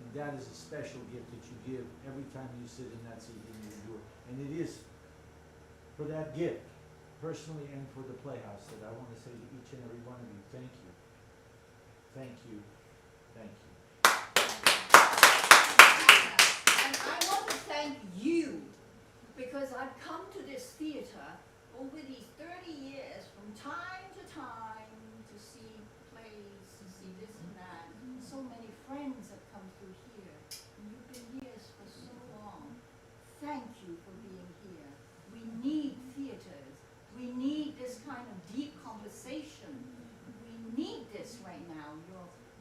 [SPEAKER 1] And that is a special gift that you give every time you sit in that seat and you endure. And it is for that gift, personally and for the Playhouse, that I want to say to each and every one of you, thank you. Thank you. Thank you.
[SPEAKER 13] And I want to thank you, because I've come to this theater over these 30 years from time to time to see plays, to see this and that. So many friends have come through here, and you've been here for so long. Thank you for being here. We need theaters. We need this kind of deep conversation. We need this right now.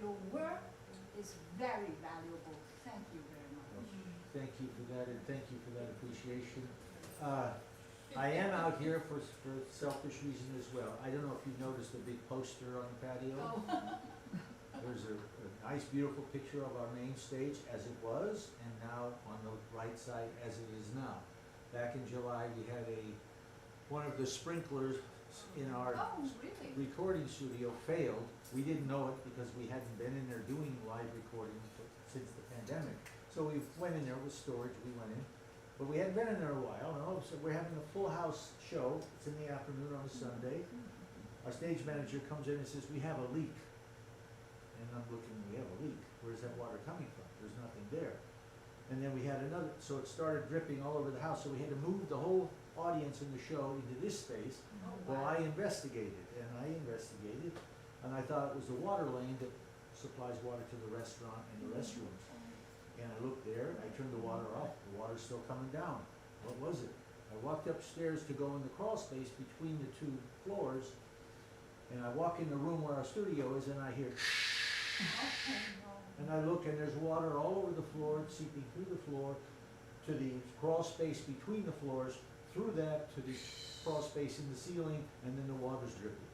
[SPEAKER 13] Your work is very valuable. Thank you very much.
[SPEAKER 1] Thank you for that, and thank you for that appreciation. I am out here for selfish reason as well. I don't know if you noticed the big poster on the patio. There's a nice, beautiful picture of our main stage as it was, and now on the right side as it is now. Back in July, we had one of the sprinklers in our recording studio failed. We didn't know it because we hadn't been in there doing live recording since the pandemic. So we went in there with storage, we went in, but we hadn't been in there a while, and all of a sudden we're having a full house show. It's in the afternoon on a Sunday. Our stage manager comes in and says, we have a leak. And I'm looking, we have a leak. Where's that water coming from? There's nothing there. And then we had another, so it started dripping all over the house, so we had to move the whole audience in the show into this space. Well, I investigated, and I thought it was the water lane that supplies water to the restaurant and the restrooms. And I looked there, I turned the water off, the water's still coming down. What was it? I walked upstairs to go in the crawl space between the two floors, and I walk in the room where our studio is, and I hear and I look, and there's water all over the floor, seeping through the floor to the crawl space between the floors, through that to the crawl space in the ceiling, and then the water's dripping.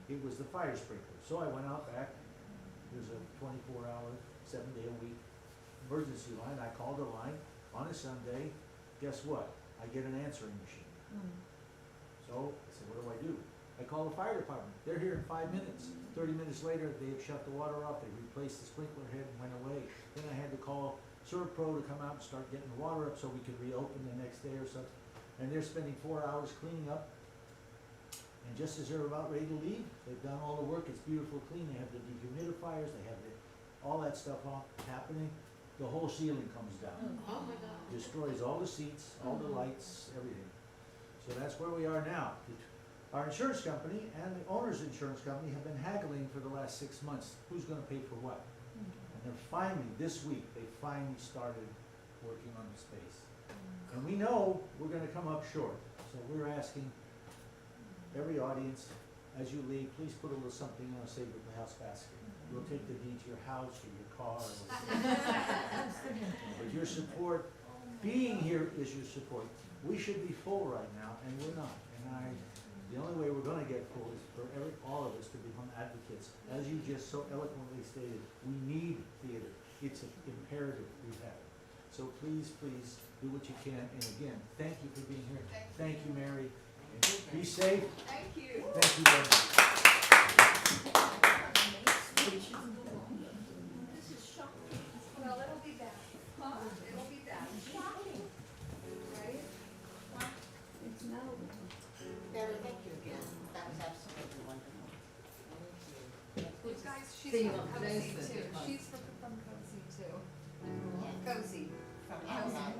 [SPEAKER 1] It was the fire sprinkler. So I went out back. There's a 24-hour, 7-day-a-week emergency line. I called the line on a Sunday. Guess what? I get an answering machine. So I said, what do? I call the fire department. They're here in 5 minutes. 30 minutes later, they had shut the water off. They replaced the sprinkler head and went away. Then I had to call Pro to come out and start getting the water up so we could reopen the next day or something. And they're spending 4 hours cleaning up. And just as they're about ready to leave, they've done all the work. It's beautiful, clean. They have the dehumidifiers. They have all that stuff happening. The whole ceiling comes down.
[SPEAKER 2] Oh my God.
[SPEAKER 1] Destroys all the seats, all the lights, everything. So that's where we are now. Our insurance company and the owner's insurance company have been haggling for the last 6 months. Who's going to pay for what? And then finally, this week, they finally started working on the space. And we know we're going to come up short. So we're asking every audience, as you leave, please put a little something in our Save the Playhouse basket. We'll take the deed to your house or your car. But your support, being here is your support. We should be full right now, and we're not. And the only way we're going to get full is for all of us to become advocates. As you just so eloquently stated, we need theater. It's an imperative we have. So please, please do what you can. And again, thank you for being here. Thank you, Mary. And be safe.
[SPEAKER 13] Thank you.
[SPEAKER 1] Thank you very much.
[SPEAKER 13] This is shocking. Well, it'll be bad. Huh? It'll be bad. Shocking. Right?
[SPEAKER 14] It's now.
[SPEAKER 2] Mary, thank you again. That was absolutely wonderful.
[SPEAKER 11] You guys, she's
[SPEAKER 2] See you
[SPEAKER 11] from
[SPEAKER 2] on
[SPEAKER 11] Cozy
[SPEAKER 2] Thursday,
[SPEAKER 11] too.
[SPEAKER 2] fun.
[SPEAKER 11] She's from Cozy too.
[SPEAKER 2] Yeah.
[SPEAKER 11] Cozy.
[SPEAKER 2] From
[SPEAKER 11] Cozy.
[SPEAKER 2] outside.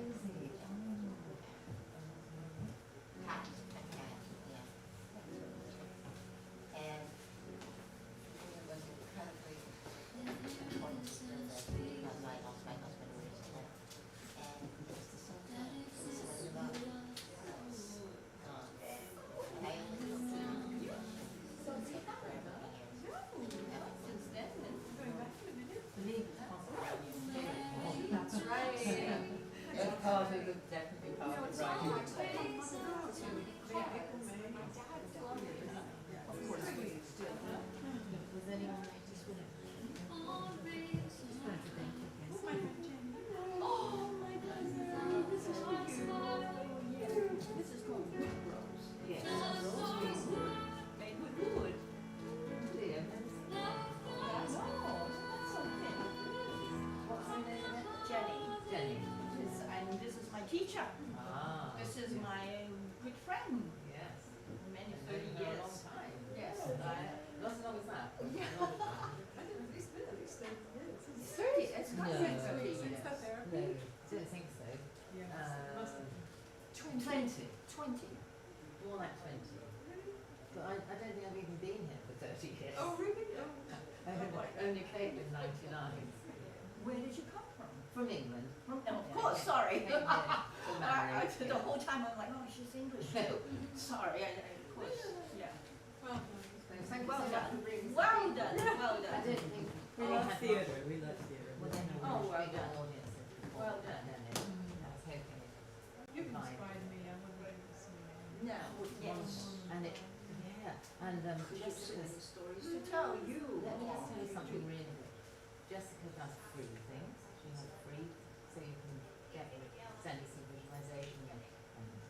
[SPEAKER 2] Yes.
[SPEAKER 13] Many,
[SPEAKER 2] And
[SPEAKER 13] 30
[SPEAKER 2] known her a
[SPEAKER 13] years.
[SPEAKER 2] long time.
[SPEAKER 13] Yes.
[SPEAKER 2] Not as long as that. but
[SPEAKER 13] Yeah.
[SPEAKER 2] a long time.
[SPEAKER 14] At least 30 years.
[SPEAKER 13] 30, it's got to be
[SPEAKER 2] No.
[SPEAKER 13] 30
[SPEAKER 14] Since
[SPEAKER 13] years.
[SPEAKER 14] the therapy.
[SPEAKER 2] No, don't think so.
[SPEAKER 14] Yeah, must have been.
[SPEAKER 2] 20.
[SPEAKER 13] 20.
[SPEAKER 2] More like 20. But I don't think I've even been here for 30 years.
[SPEAKER 14] Oh, really? Oh.
[SPEAKER 2] I only came in 99.
[SPEAKER 13] Where did you come from?
[SPEAKER 2] From England.
[SPEAKER 13] Of
[SPEAKER 2] Yeah,
[SPEAKER 13] course,
[SPEAKER 2] yeah.
[SPEAKER 13] sorry.
[SPEAKER 2] Came here to marry.
[SPEAKER 13] The whole time I'm like, oh, she's English too. Sorry, of course, yeah.
[SPEAKER 14] Well,
[SPEAKER 2] So thank you
[SPEAKER 13] Well
[SPEAKER 2] so much
[SPEAKER 13] done.
[SPEAKER 2] for bringing
[SPEAKER 13] Well
[SPEAKER 2] something.
[SPEAKER 13] done, well
[SPEAKER 2] I
[SPEAKER 13] done.
[SPEAKER 2] don't think
[SPEAKER 12] We
[SPEAKER 2] we
[SPEAKER 12] love
[SPEAKER 2] had
[SPEAKER 12] theatre,
[SPEAKER 2] much
[SPEAKER 12] we love theatre.
[SPEAKER 2] within a
[SPEAKER 13] Oh, well
[SPEAKER 2] bigger
[SPEAKER 13] done.
[SPEAKER 2] audience before
[SPEAKER 13] Well
[SPEAKER 2] the
[SPEAKER 13] done.
[SPEAKER 2] pandemic. I was hoping it
[SPEAKER 14] you've
[SPEAKER 2] would find.
[SPEAKER 14] inspired me. I wouldn't do this.
[SPEAKER 13] No, yes.
[SPEAKER 2] And it, yeah, and Jessica's,
[SPEAKER 13] Stories to tell you.
[SPEAKER 2] let me just tell you something really good. Jessica does free things. She has free, so you can get sense of visualization and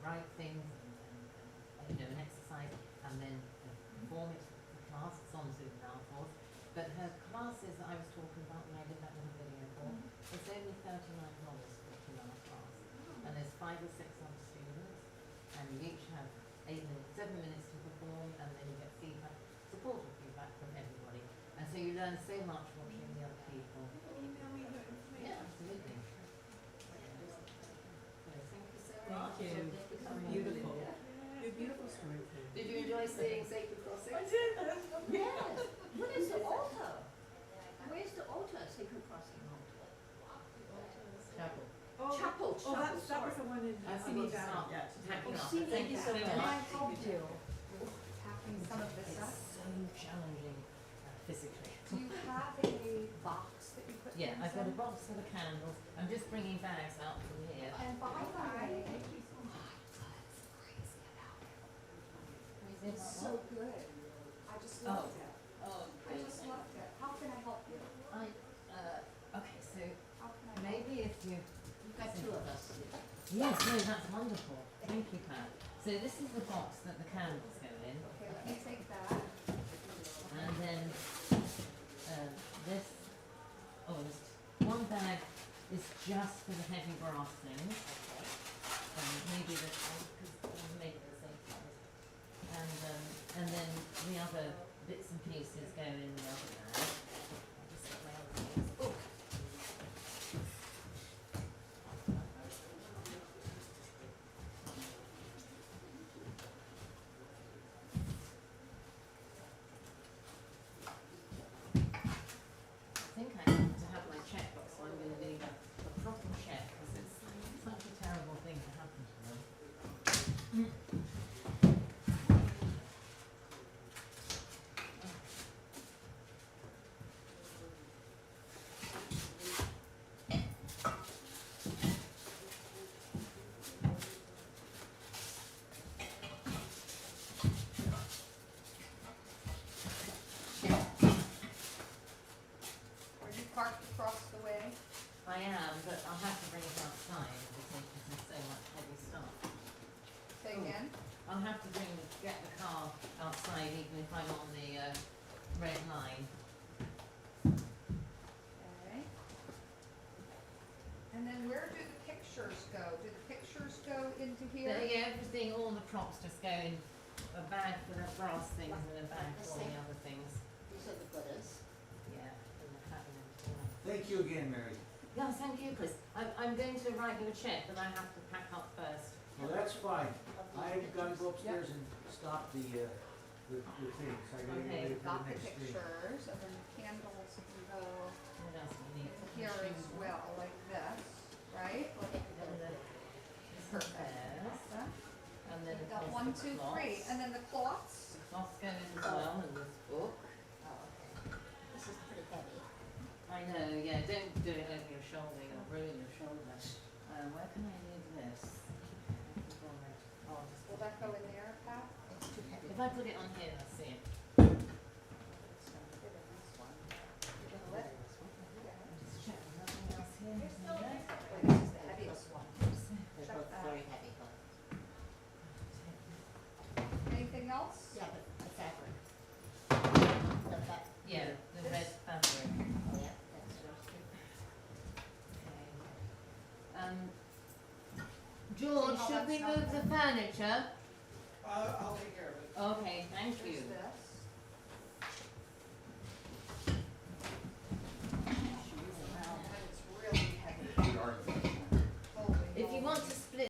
[SPEAKER 2] write things and you know, an exercise and then perform it for class. It's on Zoom now, of course. But her classes that I was talking about when I did that little video for, it's only $39 for a 2-hour class. And there's 5 or 6 other students, and you each have 7 minutes to perform, and then you get feedback, supportive feedback from everybody. And so you learn so much watching the other people.
[SPEAKER 14] Email me her information.
[SPEAKER 2] Yeah, absolutely. So thank you so
[SPEAKER 12] Thank
[SPEAKER 2] much.
[SPEAKER 12] you.
[SPEAKER 2] for coming.
[SPEAKER 12] Beautiful. You're beautiful storyteller.
[SPEAKER 2] Did you enjoy seeing Sacred Crossing?
[SPEAKER 13] I did. Yes. What is the altar? Where's the altar? Sacred Crossing altar.
[SPEAKER 2] Chapel.
[SPEAKER 14] Oh,
[SPEAKER 13] Chapel,
[SPEAKER 14] oh, that was
[SPEAKER 13] sorry.
[SPEAKER 14] the one in
[SPEAKER 2] I
[SPEAKER 14] Simi
[SPEAKER 2] forgot to
[SPEAKER 14] Valley.
[SPEAKER 2] start
[SPEAKER 14] Yeah.
[SPEAKER 2] packing up.
[SPEAKER 13] see,
[SPEAKER 2] Thank you so
[SPEAKER 13] and
[SPEAKER 2] much.
[SPEAKER 13] I helped you with packing some of this
[SPEAKER 2] It's
[SPEAKER 13] up.
[SPEAKER 2] so challenging physically.
[SPEAKER 13] Do you have a box that you put
[SPEAKER 2] Yeah,
[SPEAKER 13] things
[SPEAKER 2] I've got a
[SPEAKER 13] in?
[SPEAKER 2] box full of candles. I'm just bringing bags out from here.
[SPEAKER 13] And by the way,
[SPEAKER 2] Crazy
[SPEAKER 13] it's
[SPEAKER 2] about
[SPEAKER 13] so
[SPEAKER 2] what?
[SPEAKER 13] good. I just
[SPEAKER 2] Oh.
[SPEAKER 13] loved it.
[SPEAKER 2] Oh,
[SPEAKER 13] I just loved it. How can I help you?
[SPEAKER 2] Okay, so
[SPEAKER 13] How can I help you?
[SPEAKER 2] maybe if you.
[SPEAKER 13] You've got 2 of us.
[SPEAKER 2] Yes, no, that's wonderful. Thank you, Pat. So this is the box that the candles go in.
[SPEAKER 13] Okay, let me take that.
[SPEAKER 2] And then this, there's one bag is just for the heavy brass things. Maybe this one, because maybe the same size. And then the other bits and pieces go in the other bag. I'll just get my other things. Oh. I think I need to have my checkbook, so I'm going to need a proper check because it's such a terrible thing to happen to them.
[SPEAKER 13] Are you parked across the way?
[SPEAKER 2] I am, but I'll have to bring it outside because there's so much heavy stuff.
[SPEAKER 13] Say again?
[SPEAKER 2] I'll have to get the car outside even if I'm on the red line.
[SPEAKER 13] Okay. And then where do the pictures go? Do the pictures go into here?
[SPEAKER 2] Yeah, everything, all the props just go in a bag for the brass things and a bag for all the other things.
[SPEAKER 13] These are the Buddhas.
[SPEAKER 2] Yeah, and the pattern. Yeah.
[SPEAKER 1] Thank you again, Mary.
[SPEAKER 2] No, thank you, Chris. I'm going to write you a check, but I have to pack up first.
[SPEAKER 1] Well, that's fine. I've got to go upstairs and stop the things. I gotta get ready for
[SPEAKER 13] Got
[SPEAKER 1] the
[SPEAKER 13] the
[SPEAKER 1] next thing.
[SPEAKER 13] pictures, and then the candles can go
[SPEAKER 2] What else do you need?
[SPEAKER 13] in here as well, like this, right? Perfect.
[SPEAKER 2] Yes. And then
[SPEAKER 13] We've got
[SPEAKER 2] of
[SPEAKER 13] 1,
[SPEAKER 2] course
[SPEAKER 13] 2,
[SPEAKER 2] the cloths.
[SPEAKER 13] 3, and then the cloths.
[SPEAKER 2] The cloths go in as well in this book.
[SPEAKER 13] Oh, okay. This is pretty heavy.
[SPEAKER 2] I know, yeah, don't do it over your shoulder, you'll ruin your shoulder. Where can I leave this? Oh, just
[SPEAKER 13] Will that go in there, Pat? It's too heavy.
[SPEAKER 2] if I put it on here, I'll see it.
[SPEAKER 13] It's gonna fit in this one. You're gonna let it?
[SPEAKER 2] Just check there's nothing else here.
[SPEAKER 13] Wait, this is the heaviest one.
[SPEAKER 2] They're
[SPEAKER 13] Check
[SPEAKER 2] both
[SPEAKER 13] that.
[SPEAKER 2] very heavy, but.
[SPEAKER 13] Anything else?
[SPEAKER 3] Yeah, but the fabric.
[SPEAKER 2] Yeah, the red fabric.
[SPEAKER 3] Yeah, that's yours too.
[SPEAKER 2] George,
[SPEAKER 13] See how
[SPEAKER 2] should we
[SPEAKER 13] that's not
[SPEAKER 2] move the furniture?
[SPEAKER 15] I'll take care of it.
[SPEAKER 2] Okay, thank you.
[SPEAKER 13] There's this.